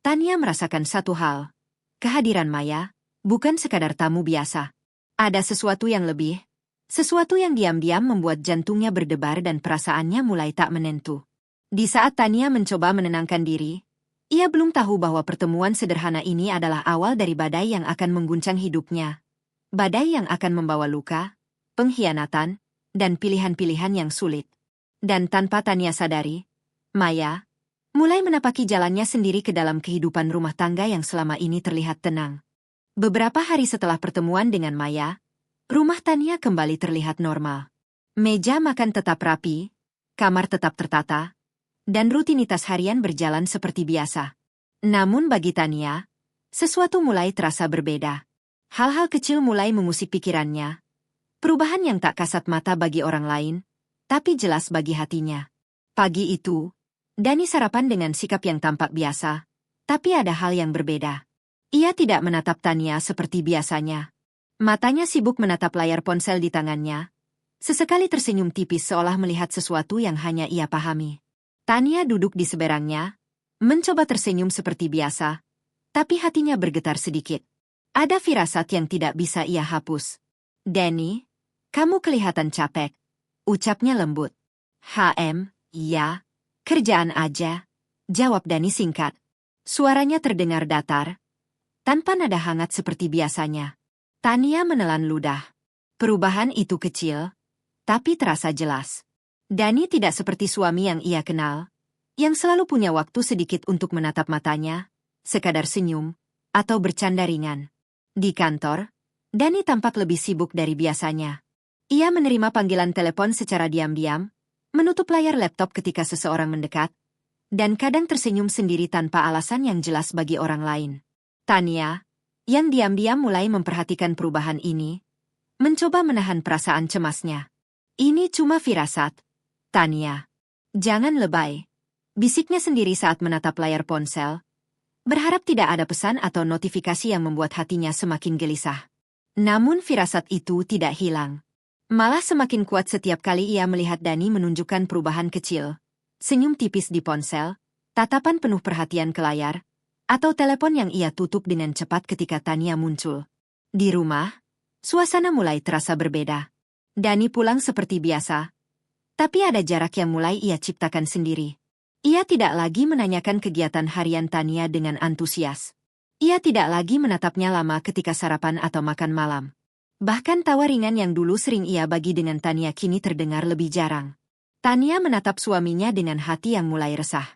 Tania merasakan satu hal. Kehadiran Maya bukan sekadar tamu biasa. Ada sesuatu yang lebih, sesuatu yang diam-diam membuat jantungnya berdebar dan perasaannya mulai tak menentu. Di saat Tania mencoba menenangkan diri, ia belum tahu bahwa pertemuan sederhana ini adalah awal dari badai yang akan mengguncang hidupnya. Badai yang akan membawa luka, pengkhianatan, dan pilihan-pilihan yang sulit. Dan tanpa Tania sadari, Maya mulai menapaki jalannya sendiri ke dalam kehidupan rumah tangga yang selama ini terlihat tenang. Beberapa hari setelah pertemuan dengan Maya, rumah Tania kembali terlihat normal. Meja makan tetap rapi, kamar tetap tertata, dan rutinitas harian berjalan seperti biasa. Namun bagi Tania, sesuatu mulai terasa berbeda. Hal-hal kecil mulai mengusik pikirannya. Perubahan yang tak kasat mata bagi orang lain, tapi jelas bagi hatinya. Pagi itu, Dani sarapan dengan sikap yang tampak biasa, tapi ada hal yang berbeda. Ia tidak menatap Tania seperti biasanya. Matanya sibuk menatap layar ponsel di tangannya. Sesekali tersenyum tipis seolah melihat sesuatu yang hanya ia pahami. Tania duduk di seberangnya, mencoba tersenyum seperti biasa, tapi hatinya bergetar sedikit. Ada firasat yang tidak bisa ia hapus. Dani, kamu kelihatan capek, ucapnya lembut. Ya, kerjaan aja, jawab Dani singkat. Suaranya terdengar datar, tanpa nada hangat seperti biasanya. Tania menelan ludah. Perubahan itu kecil, tapi terasa jelas. Dani tidak seperti suami yang ia kenal, yang selalu punya waktu sedikit untuk menatap matanya, sekadar senyum, atau bercanda ringan. Di kantor, Dani tampak lebih sibuk dari biasanya. Ia menerima panggilan telepon secara diam-diam, menutup layar laptop ketika seseorang mendekat, dan kadang tersenyum sendiri tanpa alasan yang jelas bagi orang lain. Tania, yang diam-diam mulai memperhatikan perubahan ini, mencoba menahan perasaan cemasnya. Ini cuma firasat, Tania. Jangan lebay, bisiknya sendiri saat menatap layar ponsel, berharap tidak ada pesan atau notifikasi yang membuat hatinya semakin gelisah. Namun firasat itu tidak hilang. Malah semakin kuat setiap kali ia melihat Dani menunjukkan perubahan kecil. Senyum tipis di ponsel, tatapan penuh perhatian ke layar, atau telepon yang ia tutup dengan cepat ketika Tania muncul. Di rumah, suasana mulai terasa berbeda. Dani pulang seperti biasa, tapi ada jarak yang mulai ia ciptakan sendiri. Ia tidak lagi menanyakan kegiatan harian Tania dengan antusias. Ia tidak lagi menatapnya lama ketika sarapan atau makan malam. Bahkan tawa ringan yang dulu sering ia bagi dengan Tania kini terdengar lebih jarang. Tania menatap suaminya dengan hati yang mulai resah.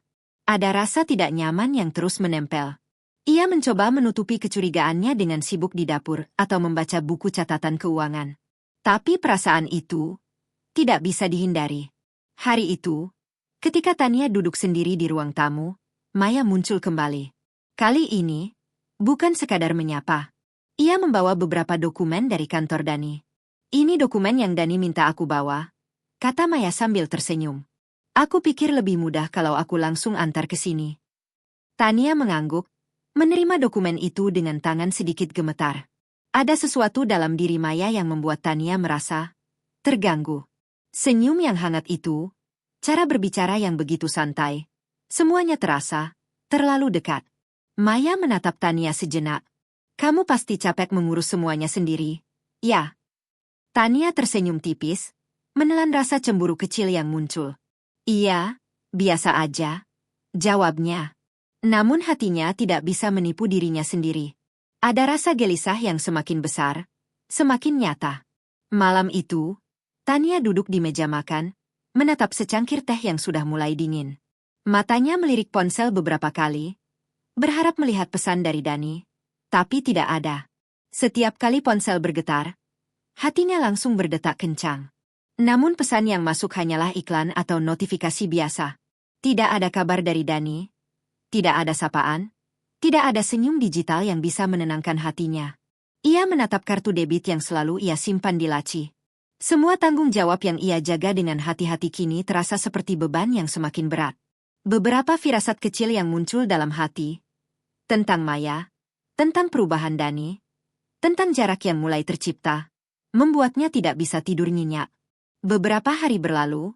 Ada rasa tidak nyaman yang terus menempel. Ia mencoba menutupi kecurigaannya dengan sibuk di dapur atau membaca buku catatan keuangan. Tapi perasaan itu tidak bisa dihindari. Hari itu, ketika Tania duduk sendiri di ruang tamu, Maya muncul kembali. Kali ini, bukan sekadar menyapa. Ia membawa beberapa dokumen dari kantor Dani. Ini dokumen yang Dani minta aku bawa, kata Maya sambil tersenyum. Aku pikir lebih mudah kalau aku langsung antar ke sini. Tania mengangguk, menerima dokumen itu dengan tangan sedikit gemetar. Ada sesuatu dalam diri Maya yang membuat Tania merasa terganggu. Senyum yang hangat itu, cara berbicara yang begitu santai, semuanya terasa terlalu dekat. Maya menatap Tania sejenak. Kamu pasti capek mengurus semuanya sendiri, ya? Tania tersenyum tipis, menelan rasa cemburu kecil yang muncul. Iya, biasa aja, jawabnya. Namun hatinya tidak bisa menipu dirinya sendiri. Ada rasa gelisah yang semakin besar, semakin nyata. Malam itu, Tania duduk di meja makan, menatap secangkir teh yang sudah mulai dingin. Matanya melirik ponsel beberapa kali, berharap melihat pesan dari Dani, tapi tidak ada. Setiap kali ponsel bergetar, hatinya langsung berdetak kencang. Namun pesan yang masuk hanyalah iklan atau notifikasi biasa. Tidak ada kabar dari Dani, tidak ada sapaan, tidak ada senyum digital yang bisa menenangkan hatinya. Ia menatap kartu debit yang selalu ia simpan di laci. Semua tanggung jawab yang ia jaga dengan hati-hati kini terasa seperti beban yang semakin berat. Beberapa firasat kecil yang muncul dalam hati. Tentang Maya, tentang perubahan Dani, tentang jarak yang mulai tercipta, membuatnya tidak bisa tidur nyenyak. Beberapa hari berlalu,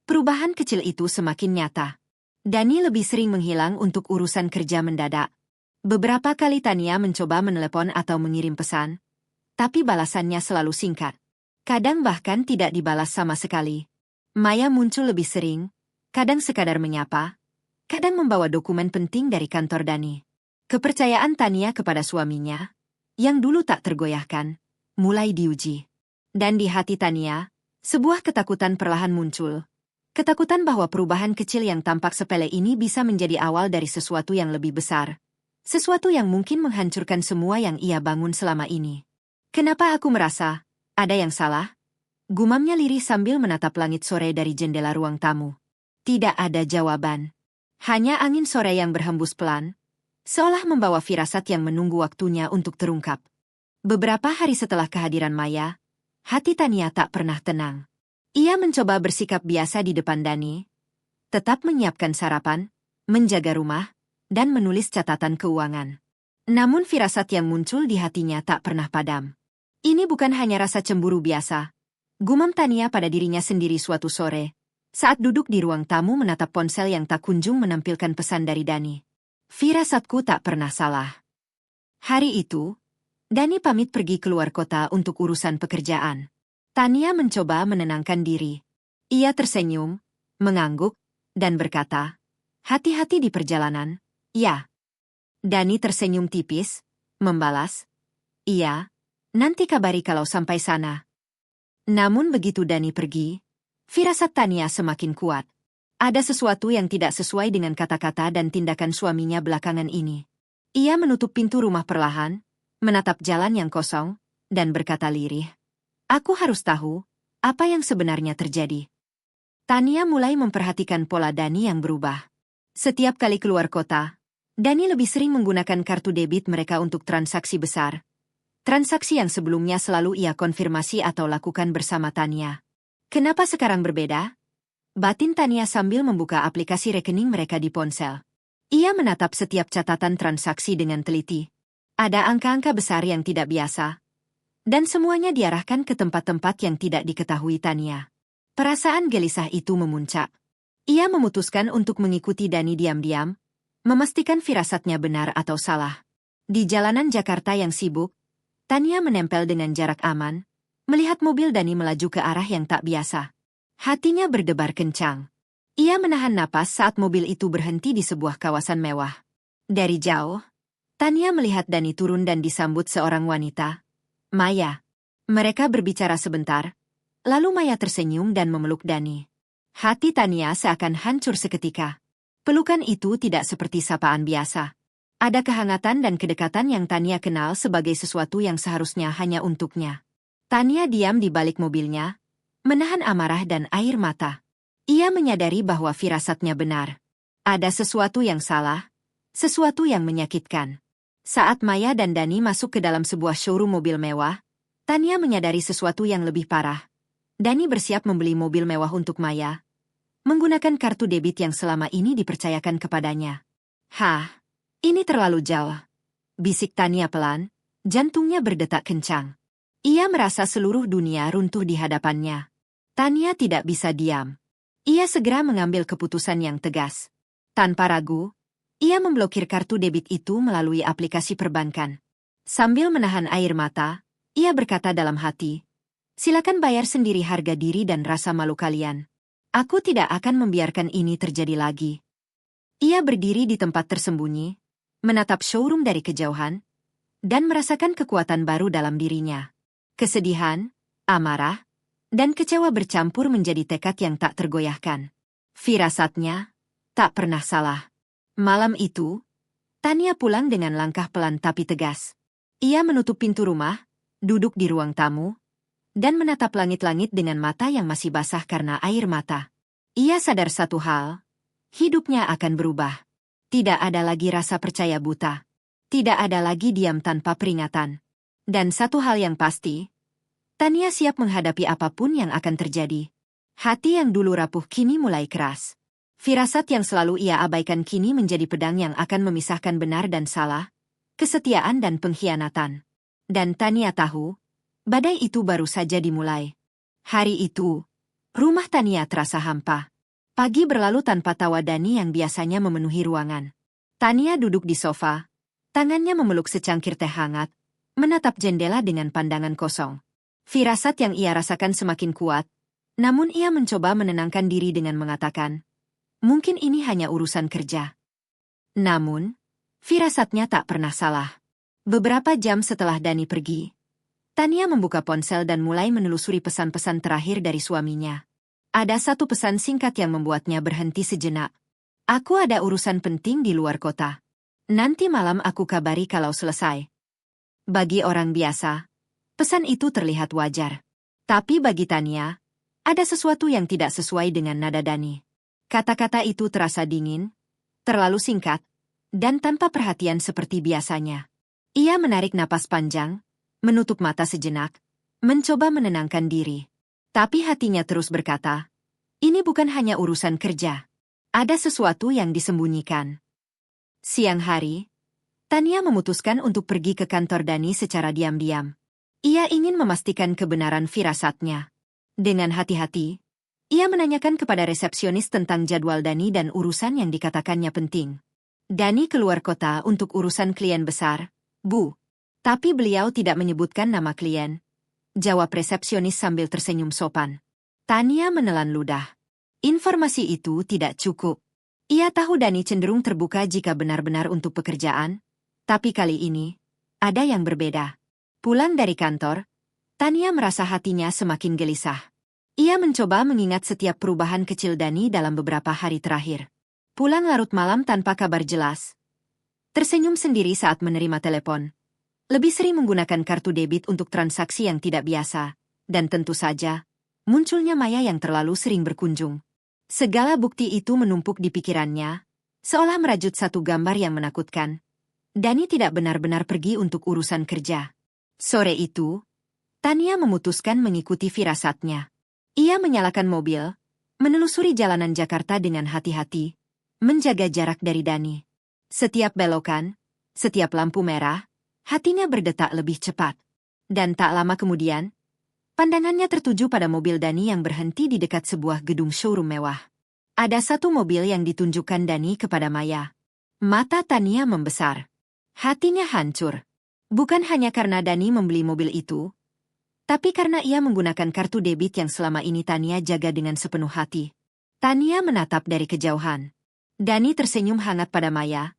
perubahan kecil itu semakin nyata. Dani lebih sering menghilang untuk urusan kerja mendadak. Beberapa kali Tania mencoba menelepon atau mengirim pesan, tapi balasannya selalu singkat. Kadang bahkan tidak dibalas sama sekali. Maya muncul lebih sering, kadang sekadar menyapa, kadang membawa dokumen penting dari kantor Dani. Kepercayaan Tania kepada suaminya, yang dulu tak tergoyahkan, mulai diuji. Dan di hati Tania, sebuah ketakutan perlahan muncul. Ketakutan bahwa perubahan kecil yang tampak sepele ini bisa menjadi awal dari sesuatu yang lebih besar. Sesuatu yang mungkin menghancurkan semua yang ia bangun selama ini. Kenapa aku merasa ada yang salah? Gumamnya lirih sambil menatap langit sore dari jendela ruang tamu. Tidak ada jawaban. Hanya angin sore yang berhembus pelan, seolah membawa firasat yang menunggu waktunya untuk terungkap. Beberapa hari setelah kehadiran Maya, hati Tania tak pernah tenang. Ia mencoba bersikap biasa di depan Dani, tetap menyiapkan sarapan, menjaga rumah, dan menulis catatan keuangan. Namun firasat yang muncul di hatinya tak pernah padam. Ini bukan hanya rasa cemburu biasa. Gumam Tania pada dirinya sendiri suatu sore, saat duduk di ruang tamu menatap ponsel yang tak kunjung menampilkan pesan dari Dani. Firasatku tak pernah salah. Hari itu, Dani pamit pergi keluar kota untuk urusan pekerjaan. Tania mencoba menenangkan diri. Ia tersenyum, mengangguk, dan berkata, "Hati-hati di perjalanan." "Ya." Dani tersenyum tipis, membalas, "Iya, nanti kabari kalau sampai sana." Namun begitu Dani pergi, firasat Tania semakin kuat. Ada sesuatu yang tidak sesuai dengan kata-kata dan tindakan suaminya belakangan ini. Ia menutup pintu rumah perlahan, menatap jalan yang kosong, dan berkata lirih, "Aku harus tahu apa yang sebenarnya terjadi." Tania mulai memperhatikan pola Dani yang berubah. Setiap kali keluar kota, Dani lebih sering menggunakan kartu debit mereka untuk transaksi besar. Transaksi yang sebelumnya selalu ia konfirmasi atau lakukan bersama Tania. Kenapa sekarang berbeda? Batin Tania sambil membuka aplikasi rekening mereka di ponsel. Ia menatap setiap catatan transaksi dengan teliti. Ada angka-angka besar yang tidak biasa. Dan semuanya diarahkan ke tempat-tempat yang tidak diketahui Tania. Perasaan gelisah itu memuncak. Ia memutuskan untuk mengikuti Dani diam-diam, memastikan firasatnya benar atau salah. Di jalanan Jakarta yang sibuk, Tania menempel dengan jarak aman, melihat mobil Dani melaju ke arah yang tak biasa. Hatinya berdebar kencang. Ia menahan napas saat mobil itu berhenti di sebuah kawasan mewah. Dari jauh, Tania melihat Dani turun dan disambut seorang wanita, Maya. Mereka berbicara sebentar, lalu Maya tersenyum dan memeluk Dani. Hati Tania seakan hancur seketika. Pelukan itu tidak seperti sapaan biasa. Ada kehangatan dan kedekatan yang Tania kenal sebagai sesuatu yang seharusnya hanya untuknya. Tania diam di balik mobilnya, menahan amarah dan air mata. Ia menyadari bahwa firasatnya benar. Ada sesuatu yang salah, sesuatu yang menyakitkan. Saat Maya dan Dani masuk ke dalam sebuah showroom mobil mewah, Tania menyadari sesuatu yang lebih parah. Dani bersiap membeli mobil mewah untuk Maya, menggunakan kartu debit yang selama ini dipercayakan kepadanya. "Hah, ini terlalu jauh," bisik Tania pelan, jantungnya berdetak kencang. Ia merasa seluruh dunia runtuh di hadapannya. Tania tidak bisa diam. Ia segera mengambil keputusan yang tegas. Tanpa ragu, ia memblokir kartu debit itu melalui aplikasi perbankan. Sambil menahan air mata, ia berkata dalam hati, "Silakan bayar sendiri harga diri dan rasa malu kalian. Aku tidak akan membiarkan ini terjadi lagi." Ia berdiri di tempat tersembunyi, menatap showroom dari kejauhan, dan merasakan kekuatan baru dalam dirinya. Kesedihan, amarah, dan kecewa bercampur menjadi tekad yang tak tergoyahkan. Firasatnya, Tak pernah salah. Malam itu, Tania pulang dengan langkah pelan tapi tegas. Ia menutup pintu rumah, duduk di ruang tamu, dan menatap langit-langit dengan mata yang masih basah karena air mata. Ia sadar satu hal, hidupnya akan berubah. Tidak ada lagi rasa percaya buta. Tidak ada lagi diam tanpa peringatan. Dan satu hal yang pasti, Tania siap menghadapi apapun yang akan terjadi. Hati yang dulu rapuh kini mulai keras. Firasat yang selalu ia abaikan kini menjadi pedang yang akan memisahkan benar dan salah, kesetiaan dan pengkhianatan. Dan Tania tahu, badai itu baru saja dimulai. Hari itu, rumah Tania terasa hampa. Pagi berlalu tanpa tawa Dani yang biasanya memenuhi ruangan. Tania duduk di sofa, tangannya memeluk secangkir teh hangat, menatap jendela dengan pandangan kosong. Firasat yang ia rasakan semakin kuat, namun ia mencoba menenangkan diri dengan mengatakan, mungkin ini hanya urusan kerja. Namun, firasatnya tak pernah salah. Beberapa jam setelah Dani pergi, Tania membuka ponsel dan mulai menelusuri pesan-pesan terakhir dari suaminya. Ada satu pesan singkat yang membuatnya berhenti sejenak. Aku ada urusan penting di luar kota. Nanti malam aku kabari kalau selesai. Bagi orang biasa, pesan itu terlihat wajar. Tapi bagi Tania, ada sesuatu yang tidak sesuai dengan nada Dani. Kata-kata itu terasa dingin, terlalu singkat, dan tanpa perhatian seperti biasanya. Ia menarik napas panjang, menutup mata sejenak, mencoba menenangkan diri. Tapi hatinya terus berkata, ini bukan hanya urusan kerja. Ada sesuatu yang disembunyikan. Siang hari, Tania memutuskan untuk pergi ke kantor Dani secara diam-diam. Ia ingin memastikan kebenaran firasatnya. Dengan hati-hati, ia menanyakan kepada resepsionis tentang jadwal Dani dan urusan yang dikatakannya penting. Dani keluar kota untuk urusan klien besar, Bu. Tapi beliau tidak menyebutkan nama klien. Jawab resepsionis sambil tersenyum sopan. Tania menelan ludah. Informasi itu tidak cukup. Ia tahu Dani cenderung terbuka jika benar-benar untuk pekerjaan, tapi kali ini, ada yang berbeda. Pulang dari kantor, Tania merasa hatinya semakin gelisah. Ia mencoba mengingat setiap perubahan kecil Dani dalam beberapa hari terakhir. Pulang larut malam tanpa kabar jelas. Tersenyum sendiri saat menerima telepon. Lebih sering menggunakan kartu debit untuk transaksi yang tidak biasa. Dan tentu saja, munculnya Maya yang terlalu sering berkunjung. Segala bukti itu menumpuk di pikirannya, seolah merajut satu gambar yang menakutkan. Dani tidak benar-benar pergi untuk urusan kerja. Sore itu, Tania memutuskan mengikuti firasatnya. Ia menyalakan mobil, menelusuri jalanan Jakarta dengan hati-hati, menjaga jarak dari Dani. Setiap belokan, setiap lampu merah, hatinya berdetak lebih cepat. Dan tak lama kemudian, pandangannya tertuju pada mobil Dani yang berhenti di dekat sebuah gedung showroom mewah. Ada satu mobil yang ditunjukkan Dani kepada Maya. Mata Tania membesar. Hatinya hancur. Bukan hanya karena Dani membeli mobil itu, tapi karena ia menggunakan kartu debit yang selama ini Tania jaga dengan sepenuh hati. Tania menatap dari kejauhan. Dani tersenyum hangat pada Maya,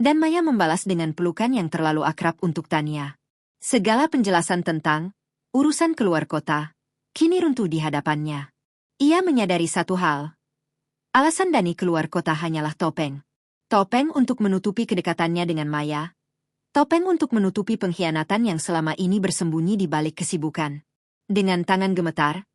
dan Maya membalas dengan pelukan yang terlalu akrab untuk Tania. Segala penjelasan tentang urusan keluar kota kini runtuh di hadapannya. Ia menyadari satu hal. Alasan Dani keluar kota hanyalah topeng. Topeng untuk menutupi kedekatannya dengan Maya. Topeng untuk menutupi pengkhianatan yang selama ini bersembunyi di balik kesibukan. Dengan tangan gemetar,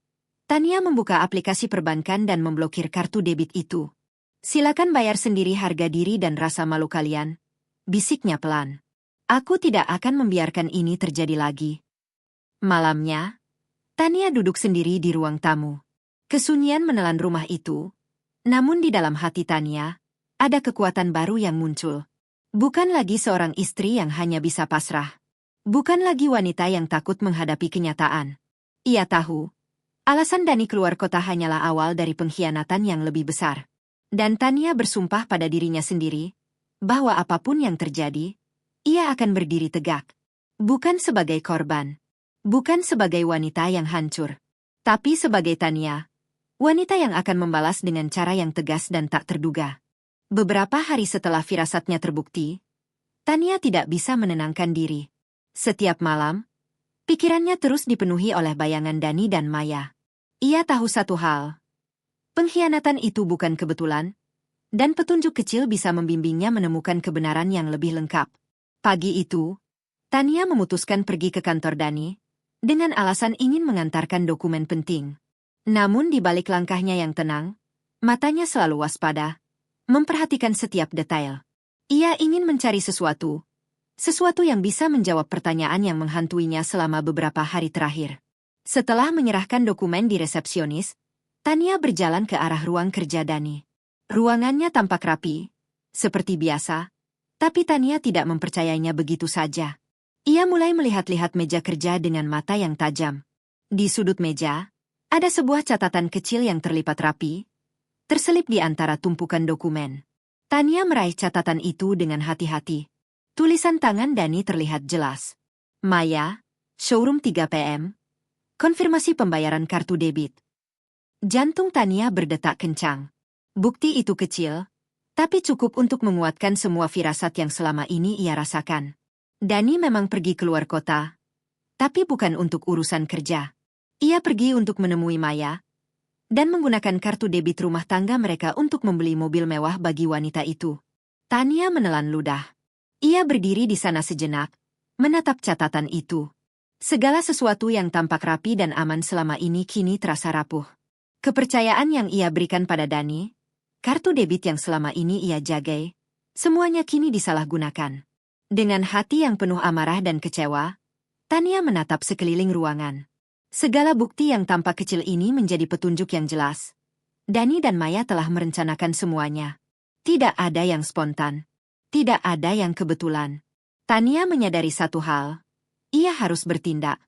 Tania membuka aplikasi perbankan dan memblokir kartu debit itu. Silakan bayar sendiri harga diri dan rasa malu kalian, bisiknya pelan. Aku tidak akan membiarkan ini terjadi lagi. Malamnya, Tania duduk sendiri di ruang tamu. Kesunyian menelan rumah itu, namun di dalam hati Tania, ada kekuatan baru yang muncul. Bukan lagi seorang istri yang hanya bisa pasrah. Bukan lagi wanita yang takut menghadapi kenyataan. Ia tahu, alasan Dani keluar kota hanyalah awal dari pengkhianatan yang lebih besar. Dan Tania bersumpah pada dirinya sendiri, bahwa apapun yang terjadi, ia akan berdiri tegak. Bukan sebagai korban. Bukan sebagai wanita yang hancur. Tapi sebagai Tania, wanita yang akan membalas dengan cara yang tegas dan tak terduga. Beberapa hari setelah firasatnya terbukti, Tania tidak bisa menenangkan diri. Setiap malam, pikirannya terus dipenuhi oleh bayangan Dani dan Maya. Ia tahu satu hal. Pengkhianatan itu bukan kebetulan, dan petunjuk kecil bisa membimbingnya menemukan kebenaran yang lebih lengkap. Pagi itu, Tania memutuskan pergi ke kantor Dani, dengan alasan ingin mengantarkan dokumen penting. Namun di balik langkahnya yang tenang, matanya selalu waspada, memperhatikan setiap detail. Ia ingin mencari sesuatu yang bisa menjawab pertanyaan yang menghantuinya selama beberapa hari terakhir. Setelah menyerahkan dokumen di resepsionis, Tania berjalan ke arah ruang kerja Dani. Ruangannya tampak rapi, seperti biasa, tapi Tania tidak mempercayainya begitu saja. Ia mulai melihat-lihat meja kerja dengan mata yang tajam. Di sudut meja, ada sebuah catatan kecil yang terlipat rapi, terselip di antara tumpukan dokumen. Tania meraih catatan itu dengan hati-hati. Tulisan tangan Dani terlihat jelas. Maya, showroom 3 PM, konfirmasi pembayaran kartu debit. Jantung Tania berdetak kencang. Bukti itu kecil, tapi cukup untuk menguatkan semua firasat yang selama ini ia rasakan. Dani memang pergi keluar kota, tapi bukan untuk urusan kerja. Ia pergi untuk menemui Maya, dan menggunakan kartu debit rumah tangga mereka untuk membeli mobil mewah bagi wanita itu. Tania menelan ludah. Ia berdiri di sana sejenak, menatap catatan itu. Segala sesuatu yang tampak rapi dan aman selama ini kini terasa rapuh. Kepercayaan yang ia berikan pada Dani, kartu debit yang selama ini ia jagai, semuanya kini disalahgunakan. Dengan hati yang penuh amarah dan kecewa, Tania menatap sekeliling ruangan. Segala bukti yang tampak kecil ini menjadi petunjuk yang jelas. Dani dan Maya telah merencanakan semuanya. Tidak ada yang spontan. Tidak ada yang kebetulan. Tania menyadari satu hal. Ia harus bertindak.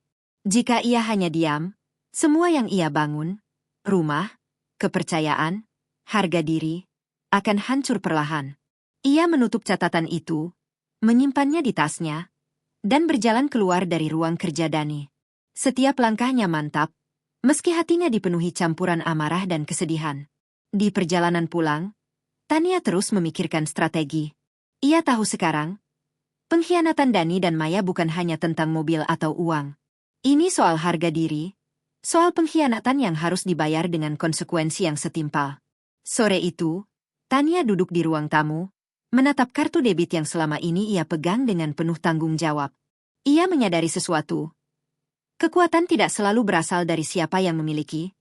Jika ia hanya diam, semua yang ia bangun, rumah, kepercayaan, harga diri, akan hancur perlahan. Ia menutup catatan itu, menyimpannya di tasnya, dan berjalan keluar dari ruang kerja Dani. Setiap langkahnya mantap, meski hatinya dipenuhi campuran amarah dan kesedihan. Di perjalanan pulang, Tania terus memikirkan strategi. Ia tahu sekarang, pengkhianatan Dani dan Maya bukan hanya tentang mobil atau uang. Ini soal harga diri, soal pengkhianatan yang harus dibayar dengan konsekuensi yang setimpal. Sore itu, Tania duduk di ruang tamu, menatap kartu debit yang selama ini ia pegang dengan penuh tanggung jawab. Ia menyadari sesuatu. Kekuatan tidak selalu berasal dari siapa yang memiliki,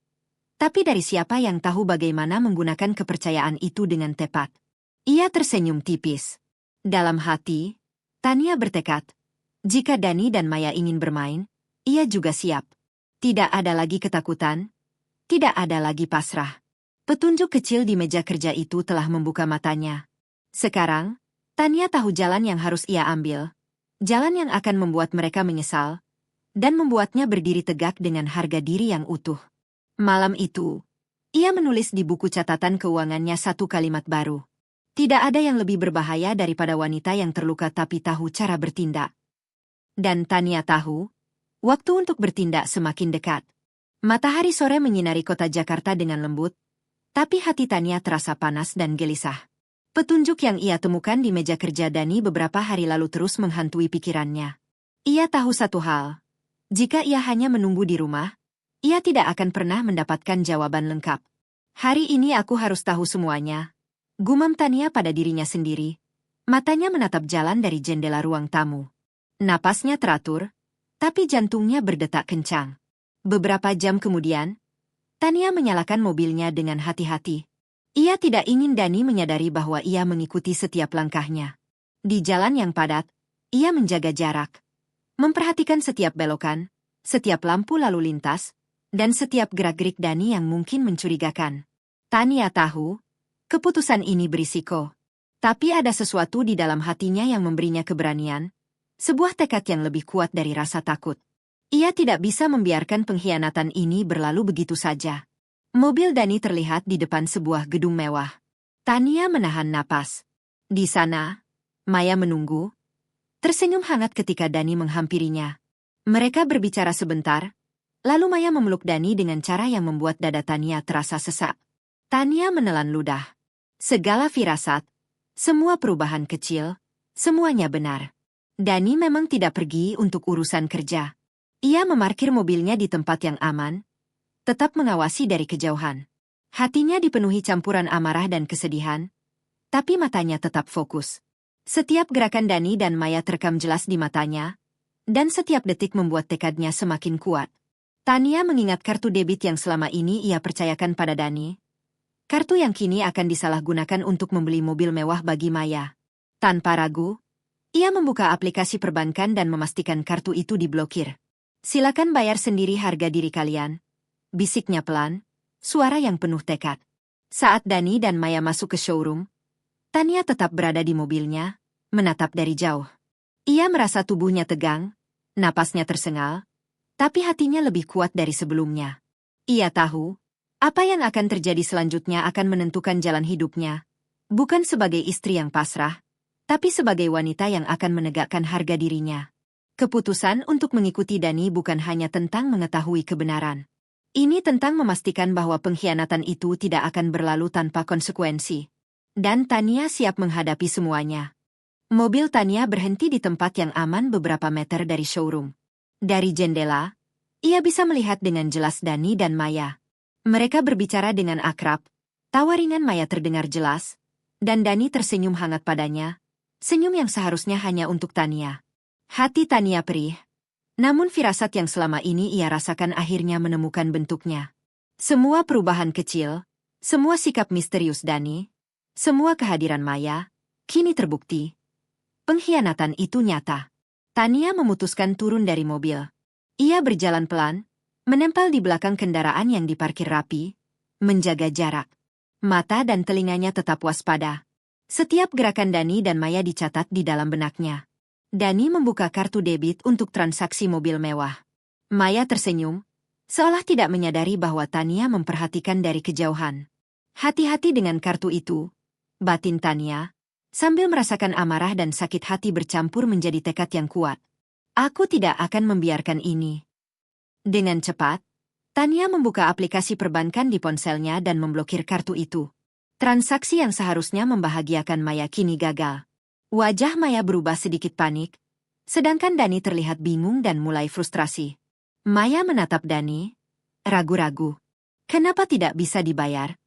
tapi dari siapa yang tahu bagaimana menggunakan kepercayaan itu dengan tepat. Ia tersenyum tipis. Dalam hati, Tania bertekad, jika Dani dan Maya ingin bermain, ia juga siap. Tidak ada lagi ketakutan, tidak ada lagi pasrah. Petunjuk kecil di meja kerja itu telah membuka matanya. Sekarang, Tania tahu jalan yang harus ia ambil, jalan yang akan membuat mereka menyesal, dan membuatnya berdiri tegak dengan harga diri yang utuh. Malam itu, ia menulis di buku catatan keuangannya satu kalimat baru. Tidak ada yang lebih berbahaya daripada wanita yang terluka tapi tahu cara bertindak. Dan Tania tahu, waktu untuk bertindak semakin dekat. Matahari sore menyinari kota Jakarta dengan lembut, tapi hati Tania terasa panas dan gelisah. Petunjuk yang ia temukan di meja kerja Dani beberapa hari lalu terus menghantui pikirannya. Ia tahu satu hal, jika ia hanya menunggu di rumah, ia tidak akan pernah mendapatkan jawaban lengkap. Hari ini aku harus tahu semuanya. Gumam Tania pada dirinya sendiri. Matanya menatap jalan dari jendela ruang tamu. Napasnya teratur, tapi jantungnya berdetak kencang. Beberapa jam kemudian, Tania menyalakan mobilnya dengan hati-hati. Ia tidak ingin Dani menyadari bahwa ia mengikuti setiap langkahnya. Di jalan yang padat, ia menjaga jarak. Memperhatikan setiap belokan, setiap lampu lalu lintas, dan setiap gerak-gerik Dani yang mungkin mencurigakan. Tania tahu, keputusan ini berisiko. Tapi ada sesuatu di dalam hatinya yang memberinya keberanian, sebuah tekad yang lebih kuat dari rasa takut. Ia tidak bisa membiarkan pengkhianatan ini berlalu begitu saja. Mobil Dani terlihat di depan sebuah gedung mewah. Tania menahan napas. Di sana, Maya menunggu, tersenyum hangat ketika Dani menghampirinya. Mereka berbicara sebentar, lalu Maya memeluk Dani dengan cara yang membuat dada Tania terasa sesak. Tania menelan ludah. Segala firasat, semua perubahan kecil, semuanya benar. Dani memang tidak pergi untuk urusan kerja. Ia memarkir mobilnya di tempat yang aman, tetap mengawasi dari kejauhan. Hatinya dipenuhi campuran amarah dan kesedihan, tapi matanya tetap fokus. Setiap gerakan Dani dan Maya terekam jelas di matanya, dan setiap detik membuat tekadnya semakin kuat. Tania mengingat kartu debit yang selama ini ia percayakan pada Dani. Kartu yang kini akan disalahgunakan untuk membeli mobil mewah bagi Maya. Tanpa ragu, ia membuka aplikasi perbankan dan memastikan kartu itu diblokir. Silakan bayar sendiri harga diri kalian, bisiknya pelan, suara yang penuh tekad. Saat Dani dan Maya masuk ke showroom, Tania tetap berada di mobilnya, menatap dari jauh. Ia merasa tubuhnya tegang, napasnya tersengal, tapi hatinya lebih kuat dari sebelumnya. Ia tahu, apa yang akan terjadi selanjutnya akan menentukan jalan hidupnya, bukan sebagai istri yang pasrah, tapi sebagai wanita yang akan menegakkan harga dirinya. Keputusan untuk mengikuti Dani bukan hanya tentang mengetahui kebenaran. Ini tentang memastikan bahwa pengkhianatan itu tidak akan berlalu tanpa konsekuensi. Dan Tania siap menghadapi semuanya. Mobil Tania berhenti di tempat yang aman beberapa meter dari showroom. Dari jendela, ia bisa melihat dengan jelas Dani dan Maya. Mereka berbicara dengan akrab, tawa ringan Maya terdengar jelas, dan Dani tersenyum hangat padanya, senyum yang seharusnya hanya untuk Tania. Hati Tania perih, namun firasat yang selama ini ia rasakan akhirnya menemukan bentuknya. Semua perubahan kecil, semua sikap misterius Dani, semua kehadiran Maya, kini terbukti. Pengkhianatan itu nyata. Tania memutuskan turun dari mobil. Ia berjalan pelan, menempel di belakang kendaraan yang diparkir rapi, menjaga jarak. Mata dan telinganya tetap waspada. Setiap gerakan Dani dan Maya dicatat di dalam benaknya. Dani membuka kartu debit untuk transaksi mobil mewah. Maya tersenyum, seolah tidak menyadari bahwa Tania memperhatikan dari kejauhan. Hati-hati dengan kartu itu, batin Tania, sambil merasakan amarah dan sakit hati bercampur menjadi tekad yang kuat. Aku tidak akan membiarkan ini. Dengan cepat, Tania membuka aplikasi perbankan di ponselnya dan memblokir kartu itu. Transaksi yang seharusnya membahagiakan Maya kini gagal. Wajah Maya berubah sedikit panik, sedangkan Dani terlihat bingung dan mulai frustrasi. Maya menatap Dani, ragu-ragu. Kenapa tidak bisa dibayar?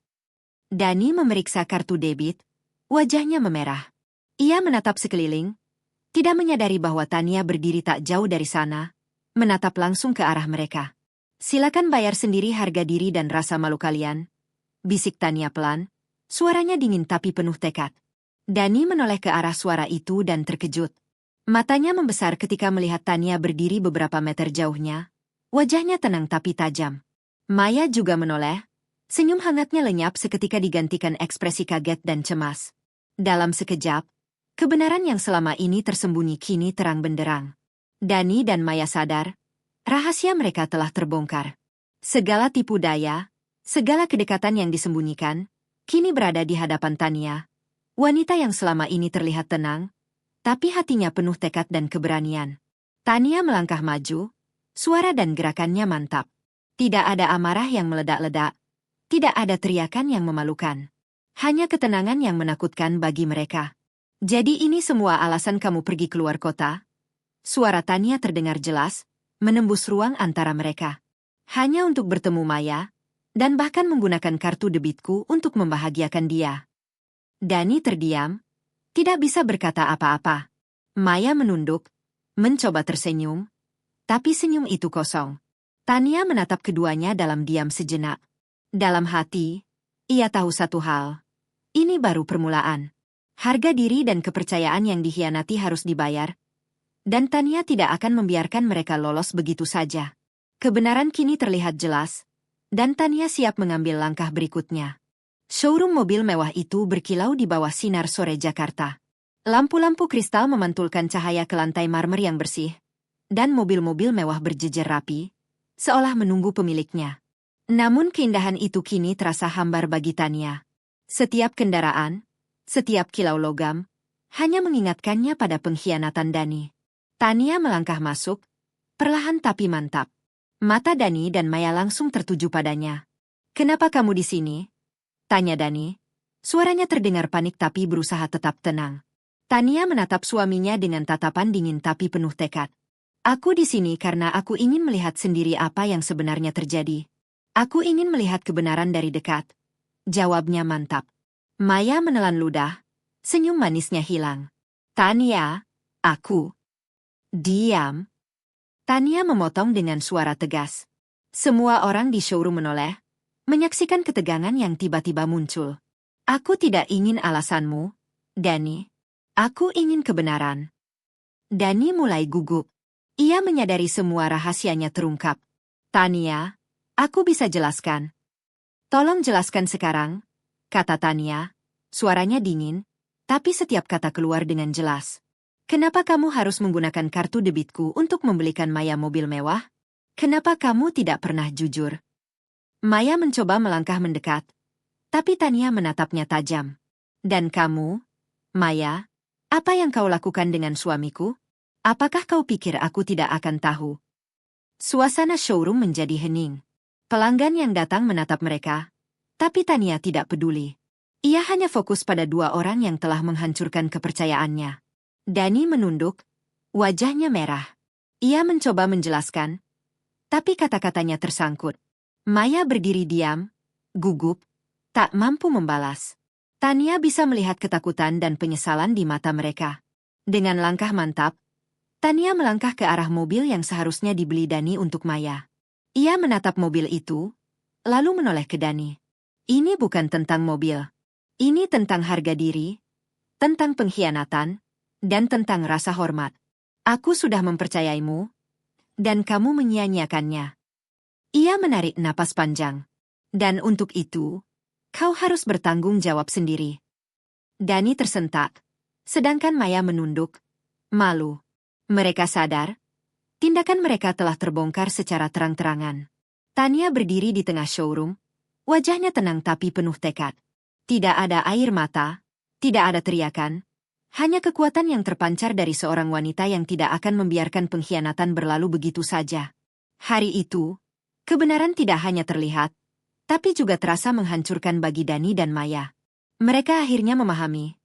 Dani memeriksa kartu debit, wajahnya memerah. Ia menatap sekeliling, tidak menyadari bahwa Tania berdiri tak jauh dari sana, menatap langsung ke arah mereka. Silakan bayar sendiri harga diri dan rasa malu kalian, bisik Tania pelan, suaranya dingin tapi penuh tekad. Dani menoleh ke arah suara itu dan terkejut. Matanya membesar ketika melihat Tania berdiri beberapa meter jauhnya, wajahnya tenang tapi tajam. Maya juga menoleh, senyum hangatnya lenyap seketika digantikan ekspresi kaget dan cemas. Dalam sekejap, kebenaran yang selama ini tersembunyi kini terang benderang. Dani dan Maya sadar, rahasia mereka telah terbongkar. Segala tipu daya, segala kedekatan yang disembunyikan, kini berada di hadapan Tania. Wanita yang selama ini terlihat tenang, tapi hatinya penuh tekad dan keberanian. Tania melangkah maju, suara dan gerakannya mantap. Tidak ada amarah yang meledak-ledak, tidak ada teriakan yang memalukan. Hanya ketenangan yang menakutkan bagi mereka. Jadi ini semua alasan kamu pergi keluar kota? Suara Tania terdengar jelas, menembus ruang antara mereka. Hanya untuk bertemu Maya, dan bahkan menggunakan kartu debitku untuk membahagiakan dia. Dani terdiam, tidak bisa berkata apa-apa. Maya menunduk, mencoba tersenyum, tapi senyum itu kosong. Tania menatap keduanya dalam diam sejenak. Dalam hati, ia tahu satu hal. Ini baru permulaan. Harga diri dan kepercayaan yang dikhianati harus dibayar, dan Tania tidak akan membiarkan mereka lolos begitu saja. Kebenaran kini terlihat jelas, dan Tania siap mengambil langkah berikutnya. Showroom mobil mewah itu berkilau di bawah sinar sore Jakarta. Lampu-lampu kristal memantulkan cahaya ke lantai marmer yang bersih, dan mobil-mobil mewah berjejer rapi, seolah menunggu pemiliknya. Namun keindahan itu kini terasa hambar bagi Tania. Setiap kendaraan, setiap kilau logam, hanya mengingatkannya pada pengkhianatan Dani. Tania melangkah masuk, perlahan tapi mantap. Mata Dani dan Maya langsung tertuju padanya. "Kenapa kamu di sini?" tanya Dani. Suaranya terdengar panik tapi berusaha tetap tenang. Tania menatap suaminya dengan tatapan dingin tapi penuh tekad. "Aku di sini karena aku ingin melihat sendiri apa yang sebenarnya terjadi. Aku ingin melihat kebenaran dari dekat." Jawabnya mantap. Maya menelan ludah, Senyum manisnya hilang. Tania, aku. Diam. Tania memotong dengan suara tegas. Semua orang di showroom menoleh, menyaksikan ketegangan yang tiba-tiba muncul. Aku tidak ingin alasanmu, Dani. Aku ingin kebenaran. Dani mulai gugup. Ia menyadari semua rahasianya terungkap. Tania, aku bisa jelaskan. Tolong jelaskan sekarang, kata Tania. Suaranya dingin, tapi setiap kata keluar dengan jelas. Kenapa kamu harus menggunakan kartu debitku untuk membelikan Maya mobil mewah? Kenapa kamu tidak pernah jujur? Maya mencoba melangkah mendekat, tapi Tania menatapnya tajam. Dan kamu, Maya, apa yang kau lakukan dengan suamiku? Apakah kau pikir aku tidak akan tahu? Suasana showroom menjadi hening. Pelanggan yang datang menatap mereka, tapi Tania tidak peduli. Ia hanya fokus pada dua orang yang telah menghancurkan kepercayaannya. Dani menunduk, wajahnya merah. Ia mencoba menjelaskan, tapi kata-katanya tersangkut. Maya berdiri diam, gugup, tak mampu membalas. Tania bisa melihat ketakutan dan penyesalan di mata mereka. Dengan langkah mantap, Tania melangkah ke arah mobil yang seharusnya dibeli Dani untuk Maya. Ia menatap mobil itu, lalu menoleh ke Dani. Ini bukan tentang mobil. Ini tentang harga diri, tentang pengkhianatan, dan tentang rasa hormat. Aku sudah mempercayaimu, dan kamu menyia-nyiakannya. Ia menarik napas panjang. Dan untuk itu, kau harus bertanggung jawab sendiri. Dani tersentak, sedangkan Maya menunduk, malu. Mereka sadar, tindakan mereka telah terbongkar secara terang-terangan. Tania berdiri di tengah showroom, wajahnya tenang tapi penuh tekad. Tidak ada air mata, tidak ada teriakan, hanya kekuatan yang terpancar dari seorang wanita yang tidak akan membiarkan pengkhianatan berlalu begitu saja. Hari itu, kebenaran tidak hanya terlihat, tapi juga terasa menghancurkan bagi Dani dan Maya. Mereka akhirnya memahami.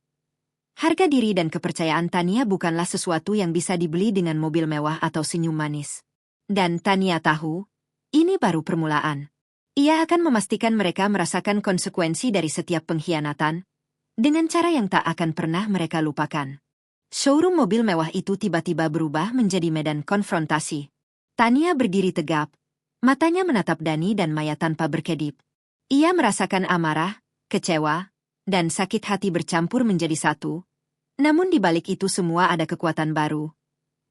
Harga diri dan kepercayaan Tania bukanlah sesuatu yang bisa dibeli dengan mobil mewah atau senyum manis. Dan Tania tahu, ini baru permulaan. Ia akan memastikan mereka merasakan konsekuensi dari setiap pengkhianatan, dengan cara yang tak akan pernah mereka lupakan. Showroom mobil mewah itu tiba-tiba berubah menjadi medan konfrontasi. Tania berdiri tegap, matanya menatap Dani dan Maya tanpa berkedip. Ia merasakan amarah, kecewa, dan sakit hati bercampur menjadi satu. Namun di balik itu semua ada kekuatan baru.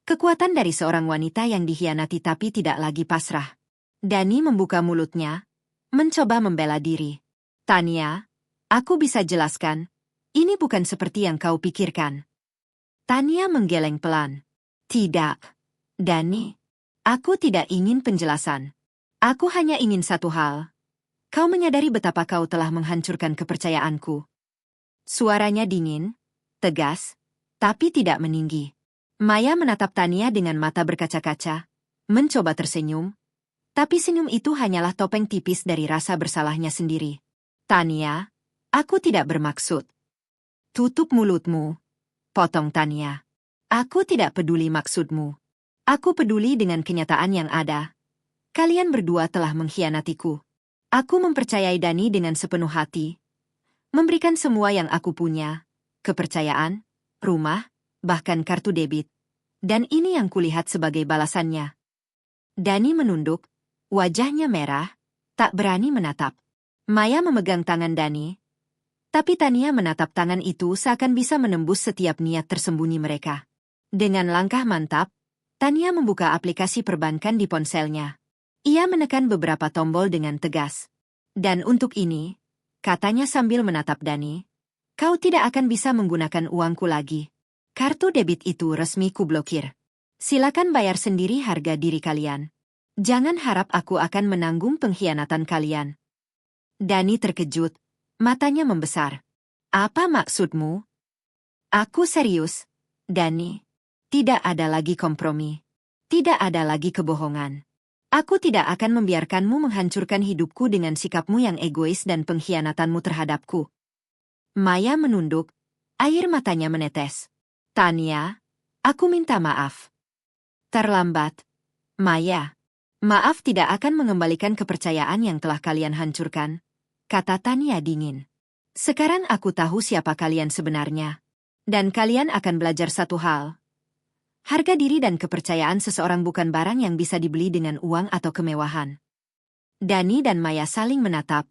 Kekuatan dari seorang wanita yang dikhianati tapi tidak lagi pasrah. Dani membuka mulutnya, mencoba membela diri. Tania, aku bisa jelaskan. Ini bukan seperti yang kau pikirkan. Tania menggeleng pelan. Tidak, Dani. Aku tidak ingin penjelasan. Aku hanya ingin satu hal. Kau menyadari betapa kau telah menghancurkan kepercayaanku. Suaranya dingin, tegas, tapi tidak meninggi. Maya menatap Tania dengan mata berkaca-kaca, mencoba tersenyum, tapi senyum itu hanyalah topeng tipis dari rasa bersalahnya sendiri. Tania, aku tidak bermaksud. Tutup mulutmu, potong Tania. Aku tidak peduli maksudmu. Aku peduli dengan kenyataan yang ada. Kalian berdua telah mengkhianatiku. Aku mempercayai Dani dengan sepenuh hati. Memberikan semua yang aku punya, kepercayaan, rumah, bahkan kartu debit. Dan ini yang kulihat sebagai balasannya. Dani menunduk, wajahnya merah, tak berani menatap. Maya memegang tangan Dani. Tapi Tania menatap tangan itu seakan bisa menembus setiap niat tersembunyi mereka. Dengan langkah mantap, Tania membuka aplikasi perbankan di ponselnya. Ia menekan beberapa tombol dengan tegas. Dan untuk ini, katanya sambil menatap Dani, kau tidak akan bisa menggunakan uangku lagi. Kartu debit itu resmi kublokir. Silakan bayar sendiri harga diri kalian. Jangan harap aku akan menanggung pengkhianatan kalian. Dani terkejut. Matanya membesar. Apa maksudmu? Aku serius, Dani. Tidak ada lagi kompromi. Tidak ada lagi kebohongan. Aku tidak akan membiarkanmu menghancurkan hidupku dengan sikapmu yang egois dan pengkhianatanmu terhadapku. Maya menunduk, air matanya menetes. Tania, aku minta maaf. Terlambat. Maya, maaf tidak akan mengembalikan kepercayaan yang telah kalian hancurkan, kata Tania dingin. Sekarang aku tahu siapa kalian sebenarnya. Dan kalian akan belajar satu hal. Harga diri dan kepercayaan seseorang bukan barang yang bisa dibeli dengan uang atau kemewahan. Dani dan Maya saling menatap,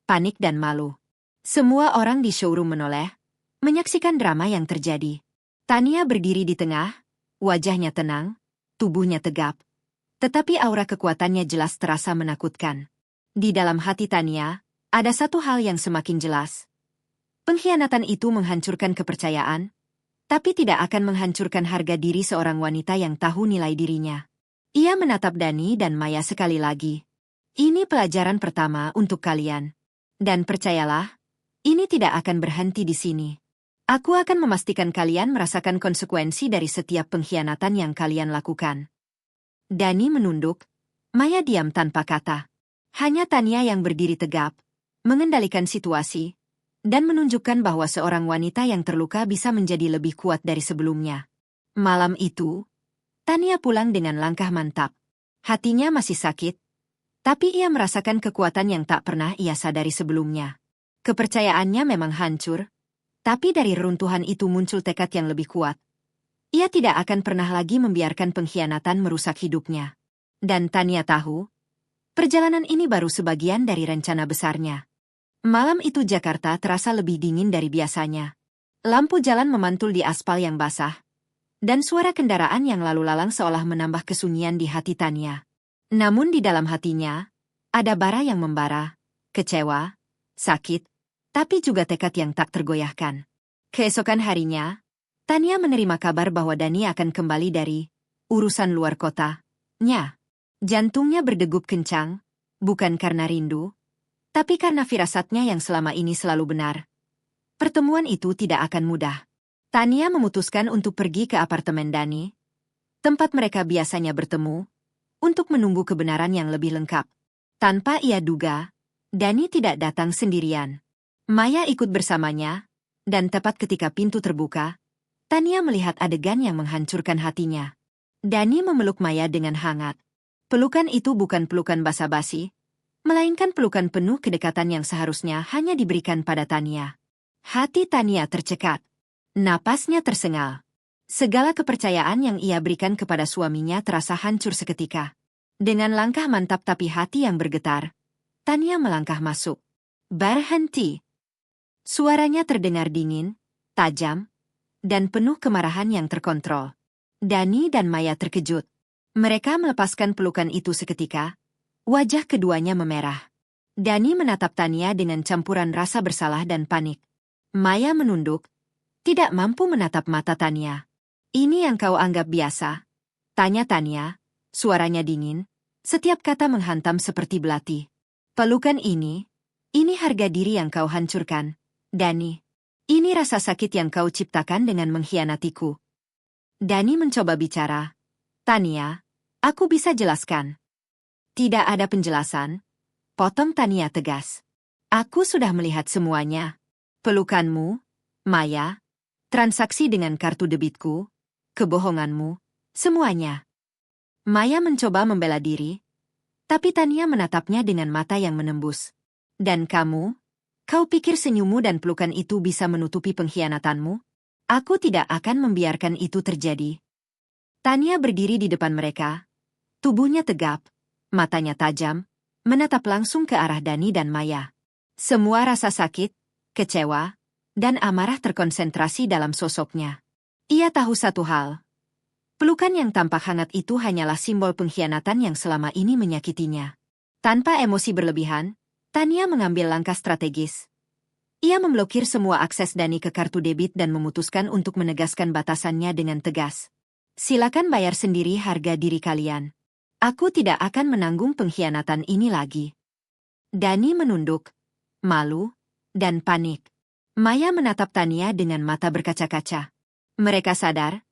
panik dan malu. Semua orang di showroom menoleh, menyaksikan drama yang terjadi. Tania berdiri di tengah, wajahnya tenang, tubuhnya tegap. Tetapi aura kekuatannya jelas terasa menakutkan. Di dalam hati Tania, ada satu hal yang semakin jelas. Pengkhianatan itu menghancurkan kepercayaan, tapi tidak akan menghancurkan harga diri seorang wanita yang tahu nilai dirinya. Ia menatap Dani dan Maya sekali lagi. Ini pelajaran pertama untuk kalian. Dan percayalah, ini tidak akan berhenti di sini. Aku akan memastikan kalian merasakan konsekuensi dari setiap pengkhianatan yang kalian lakukan. Dani menunduk, Maya diam tanpa kata. Hanya Tania yang berdiri tegap, mengendalikan situasi, dan menunjukkan bahwa seorang wanita yang terluka bisa menjadi lebih kuat dari sebelumnya. Malam itu, Tania pulang dengan langkah mantap. Hatinya masih sakit, tapi ia merasakan kekuatan yang tak pernah ia sadari sebelumnya. Kepercayaannya memang hancur, tapi dari reruntuhan itu muncul tekad yang lebih kuat. Ia tidak akan pernah lagi membiarkan pengkhianatan merusak hidupnya. Dan Tania tahu, perjalanan ini baru sebagian dari rencana besarnya. Malam itu Jakarta terasa lebih dingin dari biasanya. Lampu jalan memantul di aspal yang basah, dan suara kendaraan yang lalu lalang seolah menambah kesunyian di hati Tania. Namun di dalam hatinya, ada bara yang membara, kecewa, sakit, tapi juga tekad yang tak tergoyahkan. Keesokan harinya, Tania menerima kabar bahwa Dani akan kembali dari urusan luar kota. Jantungnya berdegup kencang, bukan karena rindu, tapi karena firasatnya yang selama ini selalu benar. Pertemuan itu tidak akan mudah. Tania memutuskan untuk pergi ke apartemen Dani, tempat mereka biasanya bertemu, untuk menunggu kebenaran yang lebih lengkap. Tanpa ia duga, Dani tidak datang sendirian. Maya ikut bersamanya, dan tepat ketika pintu terbuka, Tania melihat adegan yang menghancurkan hatinya. Dani memeluk Maya dengan hangat. Pelukan itu bukan pelukan basa-basi, melainkan pelukan penuh kedekatan yang seharusnya hanya diberikan pada Tania. Hati Tania tercekat. Napasnya tersengal. Segala kepercayaan yang ia berikan kepada suaminya terasa hancur seketika. Dengan langkah mantap tapi hati yang bergetar, Tania melangkah masuk. Berhenti. Suaranya terdengar dingin, tajam, dan penuh kemarahan yang terkontrol. Dani dan Maya terkejut. Mereka melepaskan pelukan itu seketika. Wajah keduanya memerah. Dani menatap Tania dengan campuran rasa bersalah dan panik. Maya menunduk, tidak mampu menatap mata Tania. Ini yang kau anggap biasa? Tanya Tania, suaranya dingin, setiap kata menghantam seperti belati. Pelukan ini harga diri yang kau hancurkan, Dani. Ini rasa sakit yang kau ciptakan dengan mengkhianatiku. Dani mencoba bicara. Tania, aku bisa jelaskan. Tidak ada penjelasan, potong Tania tegas. Aku sudah melihat semuanya. Pelukanmu, Maya, transaksi dengan kartu debitku, kebohonganmu, semuanya. Maya mencoba membela diri, tapi Tania menatapnya dengan mata yang menembus. Dan kamu? Kau pikir senyummu dan pelukan itu bisa menutupi pengkhianatanmu? Aku tidak akan membiarkan itu terjadi. Tania berdiri di depan mereka, tubuhnya tegap, matanya tajam, menatap langsung ke arah Dani dan Maya. Semua rasa sakit, kecewa, dan amarah terkonsentrasi dalam sosoknya. Ia tahu satu hal. Pelukan yang tampak hangat itu hanyalah simbol pengkhianatan yang selama ini menyakitinya. Tanpa emosi berlebihan, Tania mengambil langkah strategis. Ia memblokir semua akses Dani ke kartu debit dan memutuskan untuk menegaskan batasannya dengan tegas. Silakan bayar sendiri harga diri kalian. Aku tidak akan menanggung pengkhianatan ini lagi. Dani menunduk, malu, dan panik. Maya menatap Tania dengan mata berkaca-kaca. Mereka sadar,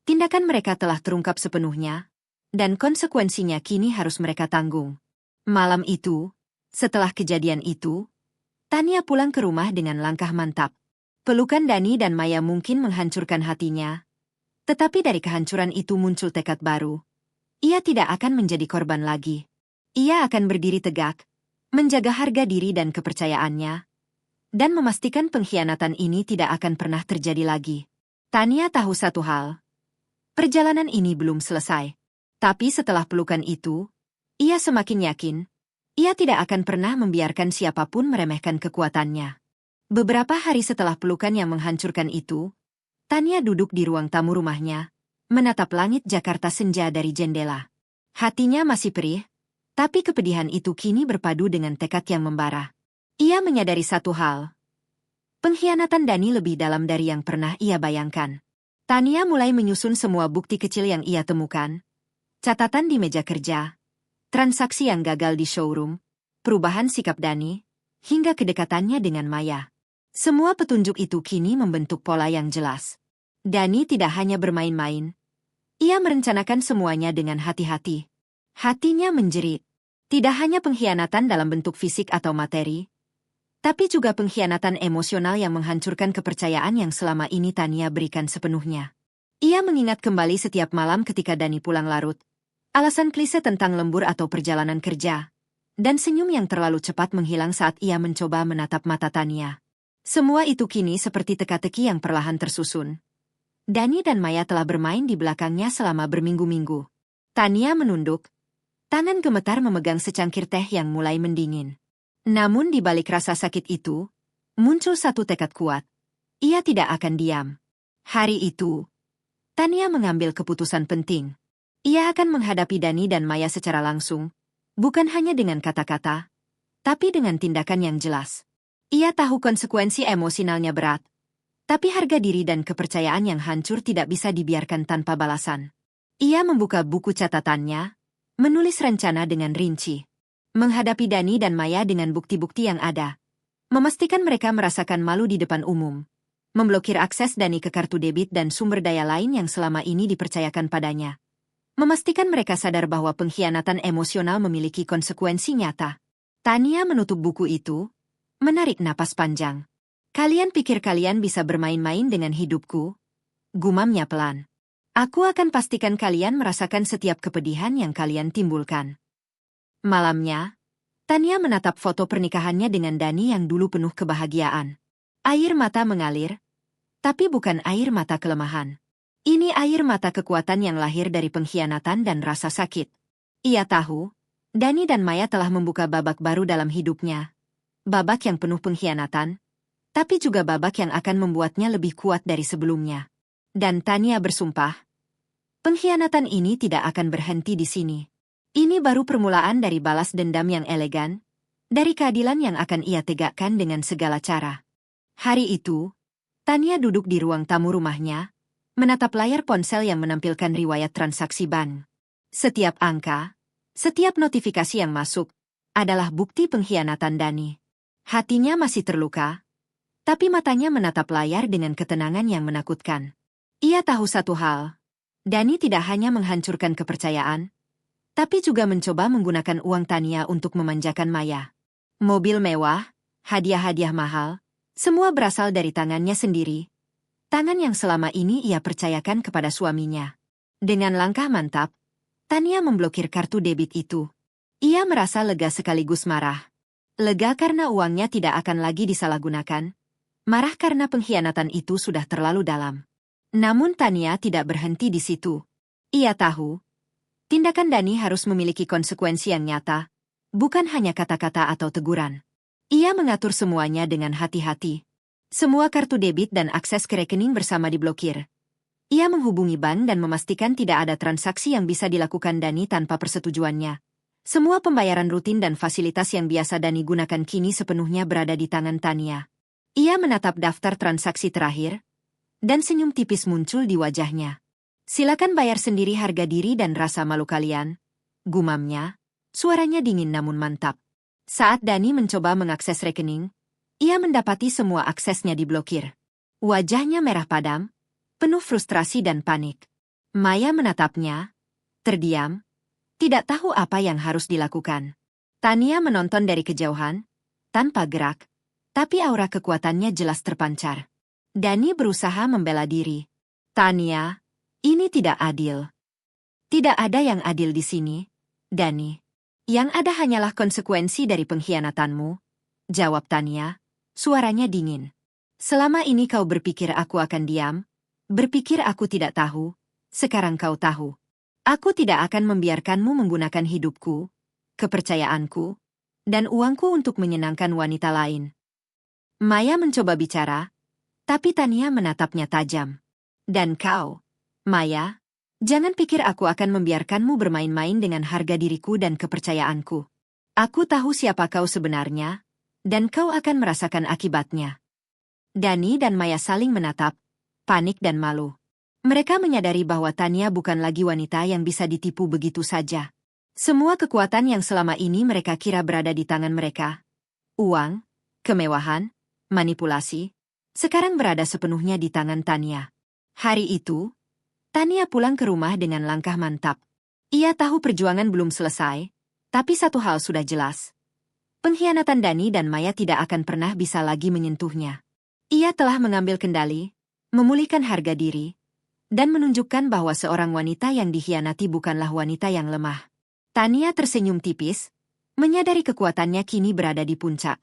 tindakan mereka telah terungkap sepenuhnya, dan konsekuensinya kini harus mereka tanggung. Malam itu, setelah kejadian itu, Tania pulang ke rumah dengan langkah mantap. Pelukan Dani dan Maya mungkin menghancurkan hatinya, tetapi dari kehancuran itu muncul tekad baru. Ia tidak akan menjadi korban lagi. Ia akan berdiri tegak, menjaga harga diri dan kepercayaannya, dan memastikan pengkhianatan ini tidak akan pernah terjadi lagi. Tania tahu satu hal. Perjalanan ini belum selesai. Tapi setelah pelukan itu, ia semakin yakin, ia tidak akan pernah membiarkan siapapun meremehkan kekuatannya. Beberapa hari setelah pelukan yang menghancurkan itu, Tania duduk di ruang tamu rumahnya, menatap langit Jakarta senja dari jendela. Hatinya masih perih, tapi kepedihan itu kini berpadu dengan tekad yang membara. Ia menyadari satu hal. Pengkhianatan Dani lebih dalam dari yang pernah ia bayangkan. Tania mulai menyusun semua bukti kecil yang ia temukan. Catatan di meja kerja, transaksi yang gagal di showroom, perubahan sikap Dani, hingga kedekatannya dengan Maya. Semua petunjuk itu kini membentuk pola yang jelas. Dani tidak hanya bermain-main. Ia merencanakan semuanya dengan hati-hati. Hatinya menjerit. Tidak hanya pengkhianatan dalam bentuk fisik atau materi, tapi juga pengkhianatan emosional yang menghancurkan kepercayaan yang selama ini Tania berikan sepenuhnya. Ia mengingat kembali setiap malam ketika Dani pulang larut. Alasan klise tentang lembur atau perjalanan kerja. Dan senyum yang terlalu cepat menghilang saat ia mencoba menatap mata Tania. Semua itu kini seperti teka-teki yang perlahan tersusun. Dani dan Maya telah bermain di belakangnya selama berminggu-minggu. Tania menunduk. Tangan gemetar memegang secangkir teh yang mulai mendingin. Namun di balik rasa sakit itu, muncul satu tekad kuat. Ia tidak akan diam. Hari itu, Tania mengambil keputusan penting. Ia akan menghadapi Dani dan Maya secara langsung, bukan hanya dengan kata-kata, tapi dengan tindakan yang jelas. Ia tahu konsekuensi emosionalnya berat, tapi harga diri dan kepercayaan yang hancur tidak bisa dibiarkan tanpa balasan. Ia membuka buku catatannya, menulis rencana dengan rinci, menghadapi Dani dan Maya dengan bukti-bukti yang ada, memastikan mereka merasakan malu di depan umum, memblokir akses Dani ke kartu debit dan sumber daya lain yang selama ini dipercayakan padanya. Memastikan mereka sadar bahwa pengkhianatan emosional memiliki konsekuensi nyata. Tania menutup buku itu, menarik napas panjang. Kalian pikir kalian bisa bermain-main dengan hidupku? Gumamnya pelan. Aku akan pastikan kalian merasakan setiap kepedihan yang kalian timbulkan. Malamnya, Tania menatap foto pernikahannya dengan Dani yang dulu penuh kebahagiaan. Air mata mengalir, tapi bukan air mata kelemahan. Ini air mata kekuatan yang lahir dari pengkhianatan dan rasa sakit. Ia tahu, Dani dan Maya telah membuka babak baru dalam hidupnya. Babak yang penuh pengkhianatan, tapi juga babak yang akan membuatnya lebih kuat dari sebelumnya. Dan Tania bersumpah, pengkhianatan ini tidak akan berhenti di sini. Ini baru permulaan dari balas dendam yang elegan, dari keadilan yang akan ia tegakkan dengan segala cara. Hari itu, Tania duduk di ruang tamu rumahnya, menatap layar ponsel yang menampilkan riwayat transaksi bank. Setiap angka, setiap notifikasi yang masuk, adalah bukti pengkhianatan Dani. Hatinya masih terluka, tapi matanya menatap layar dengan ketenangan yang menakutkan. Ia tahu satu hal, Dani tidak hanya menghancurkan kepercayaan, tapi juga mencoba menggunakan uang Tania untuk memanjakan Maya. Mobil mewah, hadiah-hadiah mahal, semua berasal dari tangannya sendiri. Tangan yang selama ini ia percayakan kepada suaminya. Dengan langkah mantap, Tania memblokir kartu debit itu. Ia merasa lega sekaligus marah. Lega karena uangnya tidak akan lagi disalahgunakan. Marah karena pengkhianatan itu sudah terlalu dalam. Namun Tania tidak berhenti di situ. Ia tahu, tindakan Dani harus memiliki konsekuensi yang nyata, bukan hanya kata-kata atau teguran. Ia mengatur semuanya dengan hati-hati. Semua kartu debit dan akses ke rekening bersama diblokir. Ia menghubungi bank dan memastikan tidak ada transaksi yang bisa dilakukan Dani tanpa persetujuannya. Semua pembayaran rutin dan fasilitas yang biasa Dani gunakan kini sepenuhnya berada di tangan Tania. Ia menatap daftar transaksi terakhir, dan senyum tipis muncul di wajahnya. Silakan bayar sendiri harga diri dan rasa malu kalian, gumamnya, suaranya dingin namun mantap. Saat Dani mencoba mengakses rekening, ia mendapati semua aksesnya diblokir. Wajahnya merah padam, penuh frustrasi dan panik. Maya menatapnya, terdiam, tidak tahu apa yang harus dilakukan. Tania menonton dari kejauhan, tanpa gerak, tapi aura kekuatannya jelas terpancar. Dani berusaha membela diri. Tania, ini tidak adil. Tidak ada yang adil di sini, Dani. Yang ada hanyalah konsekuensi dari pengkhianatanmu, jawab Tania. Suaranya dingin. Selama ini kau berpikir aku akan diam, berpikir aku tidak tahu, sekarang kau tahu. Aku tidak akan membiarkanmu menggunakan hidupku, kepercayaanku, dan uangku untuk menyenangkan wanita lain. Maya mencoba bicara, tapi Tania menatapnya tajam. Dan kau, Maya, jangan pikir aku akan membiarkanmu bermain-main dengan harga diriku dan kepercayaanku. Aku tahu siapa kau sebenarnya, dan kau akan merasakan akibatnya. Dani dan Maya saling menatap, panik dan malu. Mereka menyadari bahwa Tania bukan lagi wanita yang bisa ditipu begitu saja. Semua kekuatan yang selama ini mereka kira berada di tangan mereka, uang, kemewahan, manipulasi, sekarang berada sepenuhnya di tangan Tania. Hari itu, Tania pulang ke rumah dengan langkah mantap. Ia tahu perjuangan belum selesai, tapi satu hal sudah jelas. Pengkhianatan Dani dan Maya tidak akan pernah bisa lagi menyentuhnya. Ia telah mengambil kendali, memulihkan harga diri, dan menunjukkan bahwa seorang wanita yang dikhianati bukanlah wanita yang lemah. Tania tersenyum tipis, menyadari kekuatannya kini berada di puncak.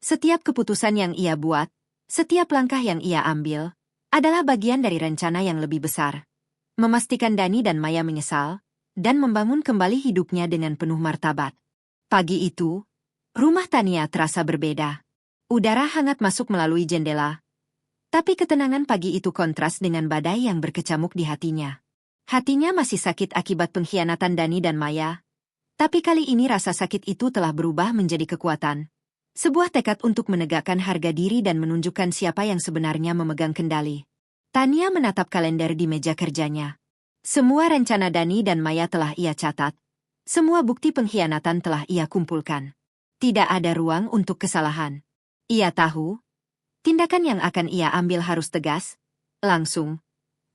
Setiap keputusan yang ia buat, setiap langkah yang ia ambil, adalah bagian dari rencana yang lebih besar. Memastikan Dani dan Maya menyesal, dan membangun kembali hidupnya dengan penuh martabat. Pagi itu, rumah Tania terasa berbeda. Udara hangat masuk melalui jendela, tapi ketenangan pagi itu kontras dengan badai yang berkecamuk di hatinya. Hatinya masih sakit akibat pengkhianatan Dani dan Maya, tapi kali ini rasa sakit itu telah berubah menjadi kekuatan. Sebuah tekad untuk menegakkan harga diri dan menunjukkan siapa yang sebenarnya memegang kendali. Tania menatap kalender di meja kerjanya. Semua rencana Dani dan Maya telah ia catat. Semua bukti pengkhianatan telah ia kumpulkan. Tidak ada ruang untuk kesalahan. Ia tahu, tindakan yang akan ia ambil harus tegas, langsung,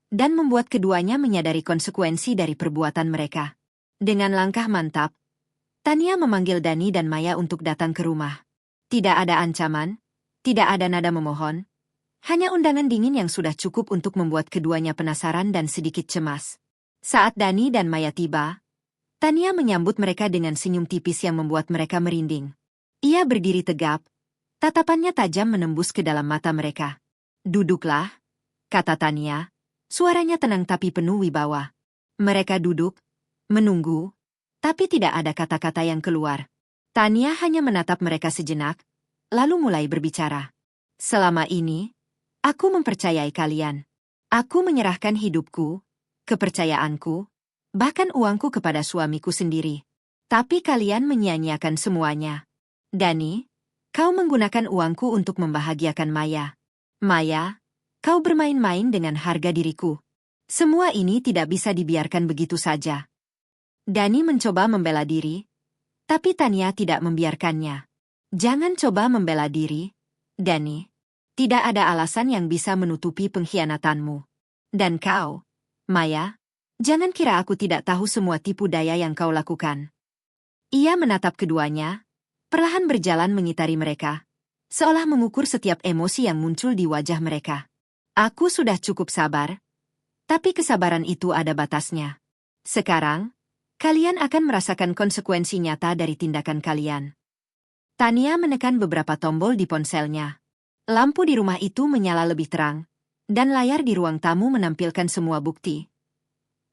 dan membuat keduanya menyadari konsekuensi dari perbuatan mereka. Dengan langkah mantap, Tania memanggil Dani dan Maya untuk datang ke rumah. Tidak ada ancaman, tidak ada nada memohon, hanya undangan dingin yang sudah cukup untuk membuat keduanya penasaran dan sedikit cemas. Saat Dani dan Maya tiba, Tania menyambut mereka dengan senyum tipis yang membuat mereka merinding. Ia berdiri tegap, tatapannya tajam menembus ke dalam mata mereka. "Duduklah," kata Tania, suaranya tenang tapi penuh wibawa. Mereka duduk, menunggu, tapi tidak ada kata-kata yang keluar. Tania hanya menatap mereka sejenak, lalu mulai berbicara. "Selama ini, aku mempercayai kalian. Aku menyerahkan hidupku, kepercayaanku, bahkan uangku kepada suamiku sendiri. Tapi kalian menyia-nyiakan semuanya. Dani, kau menggunakan uangku untuk membahagiakan Maya. Maya, kau bermain-main dengan harga diriku. Semua ini tidak bisa dibiarkan begitu saja." Dani mencoba membela diri, tapi Tania tidak membiarkannya. "Jangan coba membela diri, Dani. Tidak ada alasan yang bisa menutupi pengkhianatanmu. Dan kau, Maya, jangan kira aku tidak tahu semua tipu daya yang kau lakukan." Ia menatap keduanya, perlahan berjalan mengitari mereka, seolah mengukur setiap emosi yang muncul di wajah mereka. "Aku sudah cukup sabar, tapi kesabaran itu ada batasnya. Sekarang, kalian akan merasakan konsekuensi nyata dari tindakan kalian." Tania menekan beberapa tombol di ponselnya. Lampu di rumah itu menyala lebih terang, dan layar di ruang tamu menampilkan semua bukti.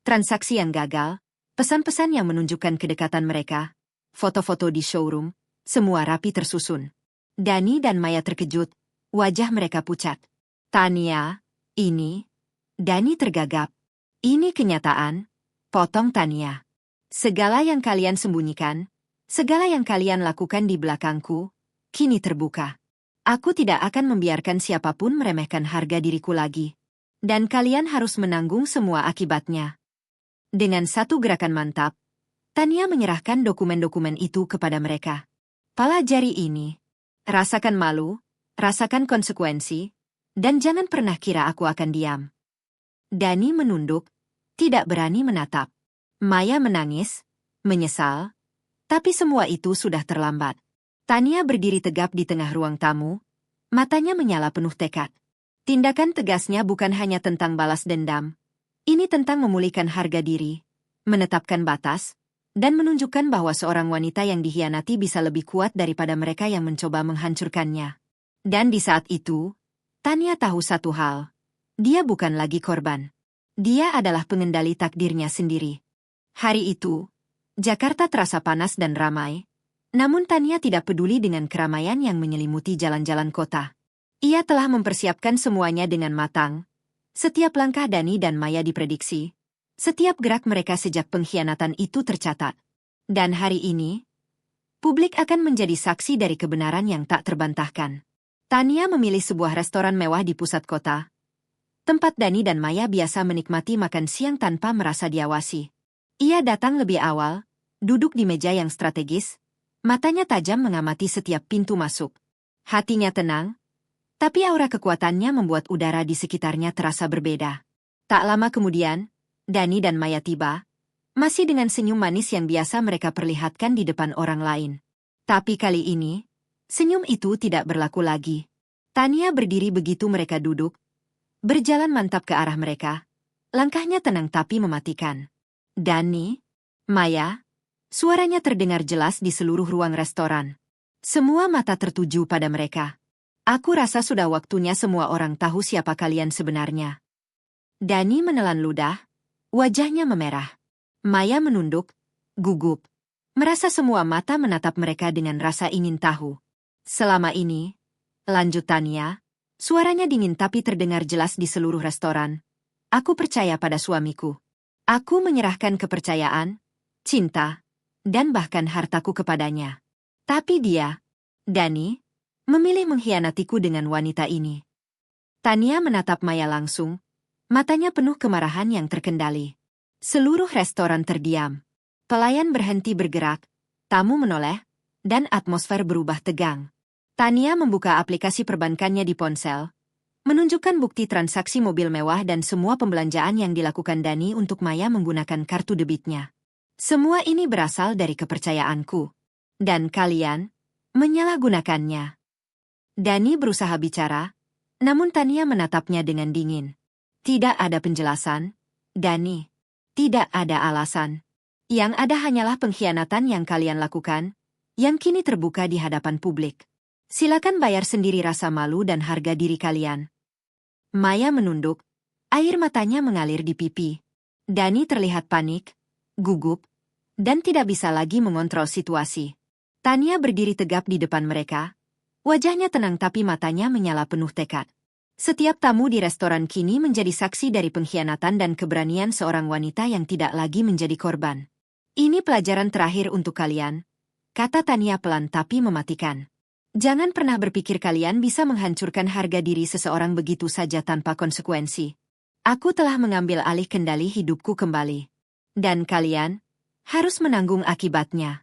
Transaksi yang gagal, pesan-pesan yang menunjukkan kedekatan mereka, foto-foto di showroom, semua rapi tersusun. Dani dan Maya terkejut, wajah mereka pucat. "Tania, ini..." Dani tergagap. "Ini kenyataan," potong Tania. "Segala yang kalian sembunyikan, segala yang kalian lakukan di belakangku, kini terbuka. Aku tidak akan membiarkan siapapun meremehkan harga diriku lagi. Dan kalian harus menanggung semua akibatnya." Dengan satu gerakan mantap, Tania menyerahkan dokumen-dokumen itu kepada mereka. "Pelajari ini. Rasakan malu, rasakan konsekuensi, dan jangan pernah kira aku akan diam." Dani menunduk, tidak berani menatap. Maya menangis, menyesal, tapi semua itu sudah terlambat. Tania berdiri tegap di tengah ruang tamu, matanya menyala penuh tekad. Tindakan tegasnya bukan hanya tentang balas dendam. Ini tentang memulihkan harga diri, menetapkan batas, dan menunjukkan bahwa seorang wanita yang dikhianati bisa lebih kuat daripada mereka yang mencoba menghancurkannya. Dan di saat itu, Tania tahu satu hal. Dia bukan lagi korban. Dia adalah pengendali takdirnya sendiri. Hari itu, Jakarta terasa panas dan ramai. Namun Tania tidak peduli dengan keramaian yang menyelimuti jalan-jalan kota. Ia telah mempersiapkan semuanya dengan matang. Setiap langkah Dani dan Maya diprediksi. Setiap gerak mereka sejak pengkhianatan itu tercatat. Dan hari ini, publik akan menjadi saksi dari kebenaran yang tak terbantahkan. Tania memilih sebuah restoran mewah di pusat kota. Tempat Dani dan Maya biasa menikmati makan siang tanpa merasa diawasi. Ia datang lebih awal, duduk di meja yang strategis, matanya tajam mengamati setiap pintu masuk. Hatinya tenang, tapi aura kekuatannya membuat udara di sekitarnya terasa berbeda. Tak lama kemudian, Dani dan Maya tiba, masih dengan senyum manis yang biasa mereka perlihatkan di depan orang lain. Tapi kali ini, senyum itu tidak berlaku lagi. Tania berdiri begitu mereka duduk, berjalan mantap ke arah mereka. Langkahnya tenang tapi mematikan. Dani, Maya, suaranya terdengar jelas di seluruh ruang restoran. Semua mata tertuju pada mereka. Aku rasa sudah waktunya semua orang tahu siapa kalian sebenarnya. Dani menelan ludah, wajahnya memerah. Maya menunduk, gugup. Merasa semua mata menatap mereka dengan rasa ingin tahu. Selama ini, lanjut Tania, suaranya dingin tapi terdengar jelas di seluruh restoran. Aku percaya pada suamiku. Aku menyerahkan kepercayaan, cinta, dan bahkan hartaku kepadanya. Tapi dia, Dani, memilih mengkhianatiku dengan wanita ini. Tania menatap Maya langsung, matanya penuh kemarahan yang terkendali. Seluruh restoran terdiam. Pelayan berhenti bergerak, tamu menoleh, dan atmosfer berubah tegang. Tania membuka aplikasi perbankannya di ponsel, menunjukkan bukti transaksi mobil mewah dan semua pembelanjaan yang dilakukan Dani untuk Maya menggunakan kartu debitnya. Semua ini berasal dari kepercayaanku. Dan kalian menyalahgunakannya. Dani berusaha bicara, namun Tania menatapnya dengan dingin. Tidak ada penjelasan, Dani. Tidak ada alasan. Yang ada hanyalah pengkhianatan yang kalian lakukan, yang kini terbuka di hadapan publik. Silakan bayar sendiri rasa malu dan harga diri kalian. Maya menunduk, air matanya mengalir di pipi. Dani terlihat panik, gugup, dan tidak bisa lagi mengontrol situasi. Tania berdiri tegap di depan mereka. Wajahnya tenang tapi matanya menyala penuh tekad. Setiap tamu di restoran kini menjadi saksi dari pengkhianatan dan keberanian seorang wanita yang tidak lagi menjadi korban. Ini pelajaran terakhir untuk kalian, kata Tania pelan tapi mematikan. Jangan pernah berpikir kalian bisa menghancurkan harga diri seseorang begitu saja tanpa konsekuensi. Aku telah mengambil alih kendali hidupku kembali. Dan kalian harus menanggung akibatnya.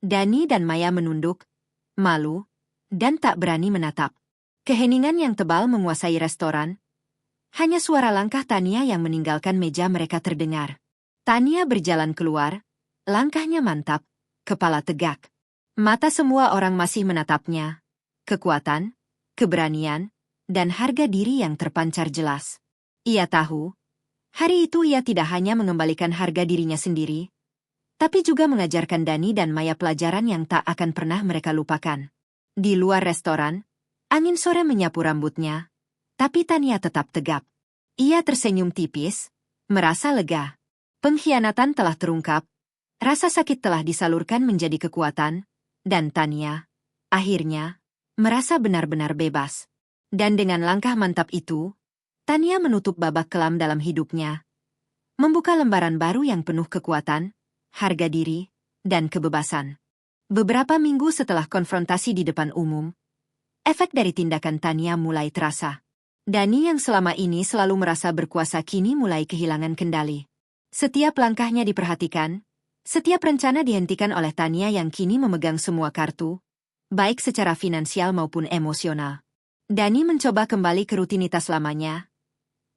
Dani dan Maya menunduk, malu, dan tak berani menatap. Keheningan yang tebal menguasai restoran. Hanya suara langkah Tania yang meninggalkan meja mereka terdengar. Tania berjalan keluar, langkahnya mantap, kepala tegak. Mata semua orang masih menatapnya. Kekuatan, keberanian, dan harga diri yang terpancar jelas. Ia tahu, hari itu ia tidak hanya mengembalikan harga dirinya sendiri, tapi juga mengajarkan Dani dan Maya pelajaran yang tak akan pernah mereka lupakan. Di luar restoran, angin sore menyapu rambutnya, tapi Tania tetap tegap. Ia tersenyum tipis, merasa lega. Pengkhianatan telah terungkap, rasa sakit telah disalurkan menjadi kekuatan, dan Tania, akhirnya, merasa benar-benar bebas. Dan dengan langkah mantap itu, Tania menutup babak kelam dalam hidupnya, membuka lembaran baru yang penuh kekuatan, harga diri, dan kebebasan. Beberapa minggu setelah konfrontasi di depan umum, efek dari tindakan Tania mulai terasa. Dani yang selama ini selalu merasa berkuasa kini mulai kehilangan kendali. Setiap langkahnya diperhatikan, setiap rencana dihentikan oleh Tania yang kini memegang semua kartu, baik secara finansial maupun emosional. Dani mencoba kembali ke rutinitas lamanya,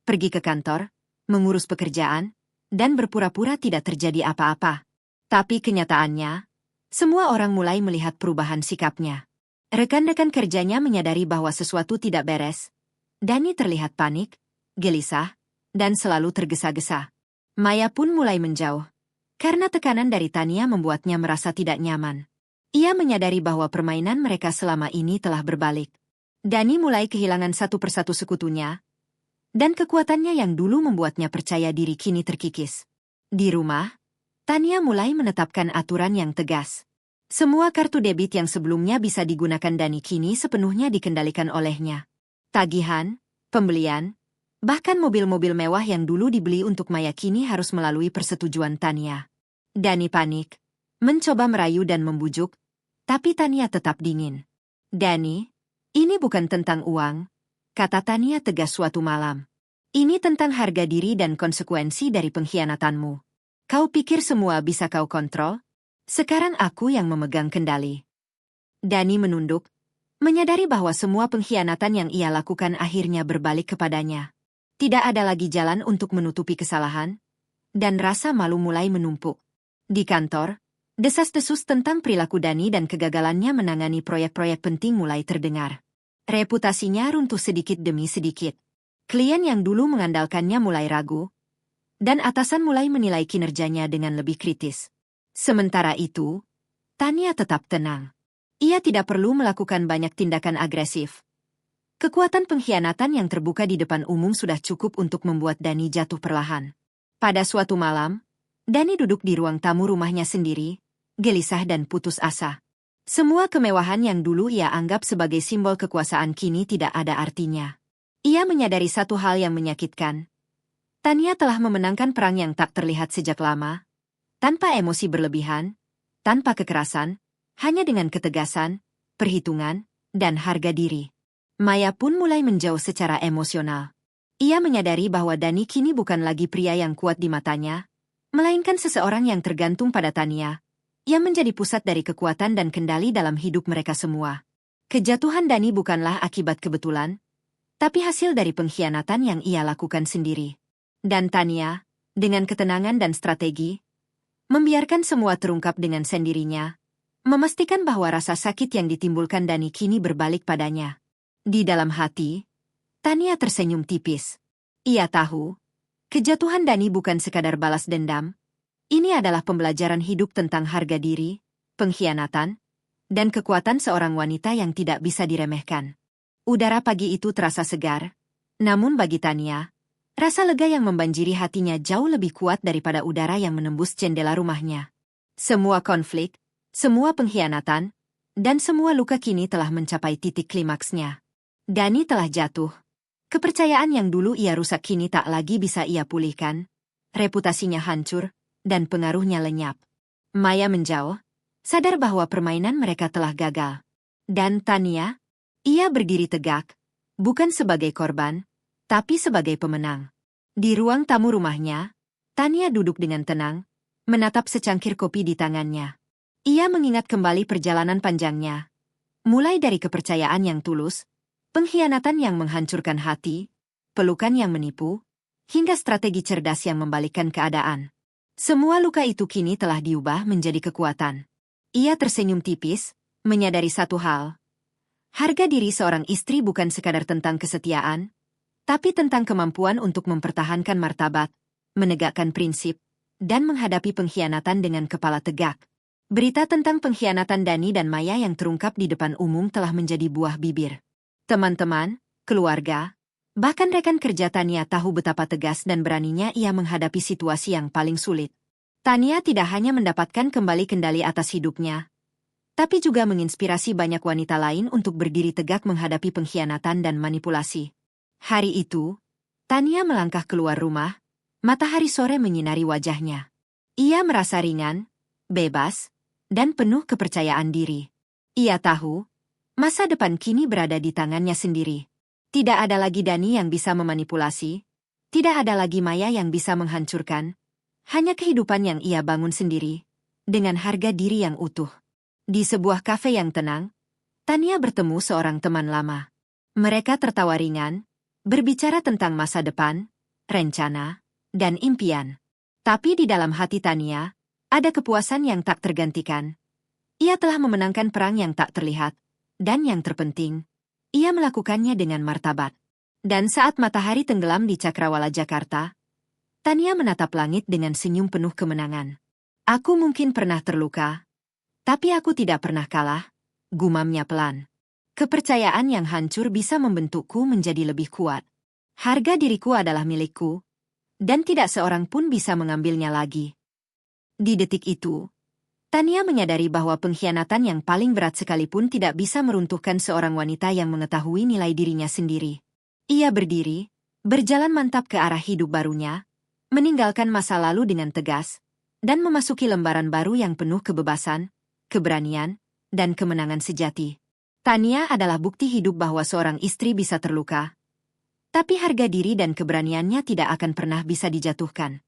pergi ke kantor, mengurus pekerjaan, dan berpura-pura tidak terjadi apa-apa. Tapi kenyataannya, semua orang mulai melihat perubahan sikapnya. Rekan-rekan kerjanya menyadari bahwa sesuatu tidak beres. Dani terlihat panik, gelisah, dan selalu tergesa-gesa. Maya pun mulai menjauh. Karena tekanan dari Tania membuatnya merasa tidak nyaman. Ia menyadari bahwa permainan mereka selama ini telah berbalik. Dani mulai kehilangan satu persatu sekutunya, dan kekuatannya yang dulu membuatnya percaya diri kini terkikis. Di rumah, Tania mulai menetapkan aturan yang tegas. Semua kartu debit yang sebelumnya bisa digunakan Dani kini sepenuhnya dikendalikan olehnya. Tagihan, pembelian, bahkan mobil-mobil mewah yang dulu dibeli untuk Maya kini harus melalui persetujuan Tania. Dani panik, mencoba merayu dan membujuk, tapi Tania tetap dingin. "Dani, ini bukan tentang uang," kata Tania tegas suatu malam. "Ini tentang harga diri dan konsekuensi dari pengkhianatanmu. Kau pikir semua bisa kau kontrol? Sekarang aku yang memegang kendali." Dani menunduk, menyadari bahwa semua pengkhianatan yang ia lakukan akhirnya berbalik kepadanya. Tidak ada lagi jalan untuk menutupi kesalahan, dan rasa malu mulai menumpuk. Di kantor, desas-desus tentang perilaku Dani dan kegagalannya menangani proyek-proyek penting mulai terdengar. Reputasinya runtuh sedikit demi sedikit. Klien yang dulu mengandalkannya mulai ragu, dan atasan mulai menilai kinerjanya dengan lebih kritis. Sementara itu, Tania tetap tenang. Ia tidak perlu melakukan banyak tindakan agresif. Kekuatan pengkhianatan yang terbuka di depan umum sudah cukup untuk membuat Dani jatuh perlahan. Pada suatu malam, Dani duduk di ruang tamu rumahnya sendiri, gelisah dan putus asa. Semua kemewahan yang dulu ia anggap sebagai simbol kekuasaan kini tidak ada artinya. Ia menyadari satu hal yang menyakitkan. Tania telah memenangkan perang yang tak terlihat sejak lama, tanpa emosi berlebihan, tanpa kekerasan, hanya dengan ketegasan, perhitungan, dan harga diri. Maya pun mulai menjauh secara emosional. Ia menyadari bahwa Dani kini bukan lagi pria yang kuat di matanya, melainkan seseorang yang tergantung pada Tania, yang menjadi pusat dari kekuatan dan kendali dalam hidup mereka semua. Kejatuhan Dani bukanlah akibat kebetulan, tapi hasil dari pengkhianatan yang ia lakukan sendiri. Dan Tania, dengan ketenangan dan strategi, membiarkan semua terungkap dengan sendirinya, memastikan bahwa rasa sakit yang ditimbulkan Dani kini berbalik padanya. Di dalam hati, Tania tersenyum tipis. Ia tahu, kejatuhan Dani bukan sekadar balas dendam. Ini adalah pembelajaran hidup tentang harga diri, pengkhianatan, dan kekuatan seorang wanita yang tidak bisa diremehkan. Udara pagi itu terasa segar, namun bagi Tania, rasa lega yang membanjiri hatinya jauh lebih kuat daripada udara yang menembus jendela rumahnya. Semua konflik, semua pengkhianatan, dan semua luka kini telah mencapai titik klimaksnya. Dani telah jatuh. Kepercayaan yang dulu ia rusak kini tak lagi bisa ia pulihkan. Reputasinya hancur, dan pengaruhnya lenyap. Maya menjauh, sadar bahwa permainan mereka telah gagal. Dan Tania, ia berdiri tegak, bukan sebagai korban, tapi sebagai pemenang. Di ruang tamu rumahnya, Tania duduk dengan tenang, menatap secangkir kopi di tangannya. Ia mengingat kembali perjalanan panjangnya, mulai dari kepercayaan yang tulus, pengkhianatan yang menghancurkan hati, pelukan yang menipu, hingga strategi cerdas yang membalikkan keadaan. Semua luka itu kini telah diubah menjadi kekuatan. Ia tersenyum tipis, menyadari satu hal. Harga diri seorang istri bukan sekadar tentang kesetiaan, tapi tentang kemampuan untuk mempertahankan martabat, menegakkan prinsip, dan menghadapi pengkhianatan dengan kepala tegak. Berita tentang pengkhianatan Dani dan Maya yang terungkap di depan umum telah menjadi buah bibir. Teman-teman, keluarga, bahkan rekan kerja Tania tahu betapa tegas dan beraninya ia menghadapi situasi yang paling sulit. Tania tidak hanya mendapatkan kembali kendali atas hidupnya, tapi juga menginspirasi banyak wanita lain untuk berdiri tegak menghadapi pengkhianatan dan manipulasi. Hari itu, Tania melangkah keluar rumah, matahari sore menyinari wajahnya. Ia merasa ringan, bebas, dan penuh kepercayaan diri. Ia tahu, masa depan kini berada di tangannya sendiri. Tidak ada lagi Dani yang bisa memanipulasi, tidak ada lagi Maya yang bisa menghancurkan, hanya kehidupan yang ia bangun sendiri, dengan harga diri yang utuh. Di sebuah kafe yang tenang, Tania bertemu seorang teman lama. Mereka tertawa ringan, berbicara tentang masa depan, rencana, dan impian. Tapi di dalam hati Tania, ada kepuasan yang tak tergantikan. Ia telah memenangkan perang yang tak terlihat, dan yang terpenting, ia melakukannya dengan martabat. Dan saat matahari tenggelam di Cakrawala Jakarta, Tania menatap langit dengan senyum penuh kemenangan. Aku mungkin pernah terluka, tapi aku tidak pernah kalah, gumamnya pelan. Kepercayaan yang hancur bisa membentukku menjadi lebih kuat. Harga diriku adalah milikku, dan tidak seorang pun bisa mengambilnya lagi. Di detik itu, Tania menyadari bahwa pengkhianatan yang paling berat sekalipun tidak bisa meruntuhkan seorang wanita yang mengetahui nilai dirinya sendiri. Ia berdiri, berjalan mantap ke arah hidup barunya, meninggalkan masa lalu dengan tegas, dan memasuki lembaran baru yang penuh kebebasan, keberanian, dan kemenangan sejati. Tania adalah bukti hidup bahwa seorang istri bisa terluka, tapi harga diri dan keberaniannya tidak akan pernah bisa dijatuhkan.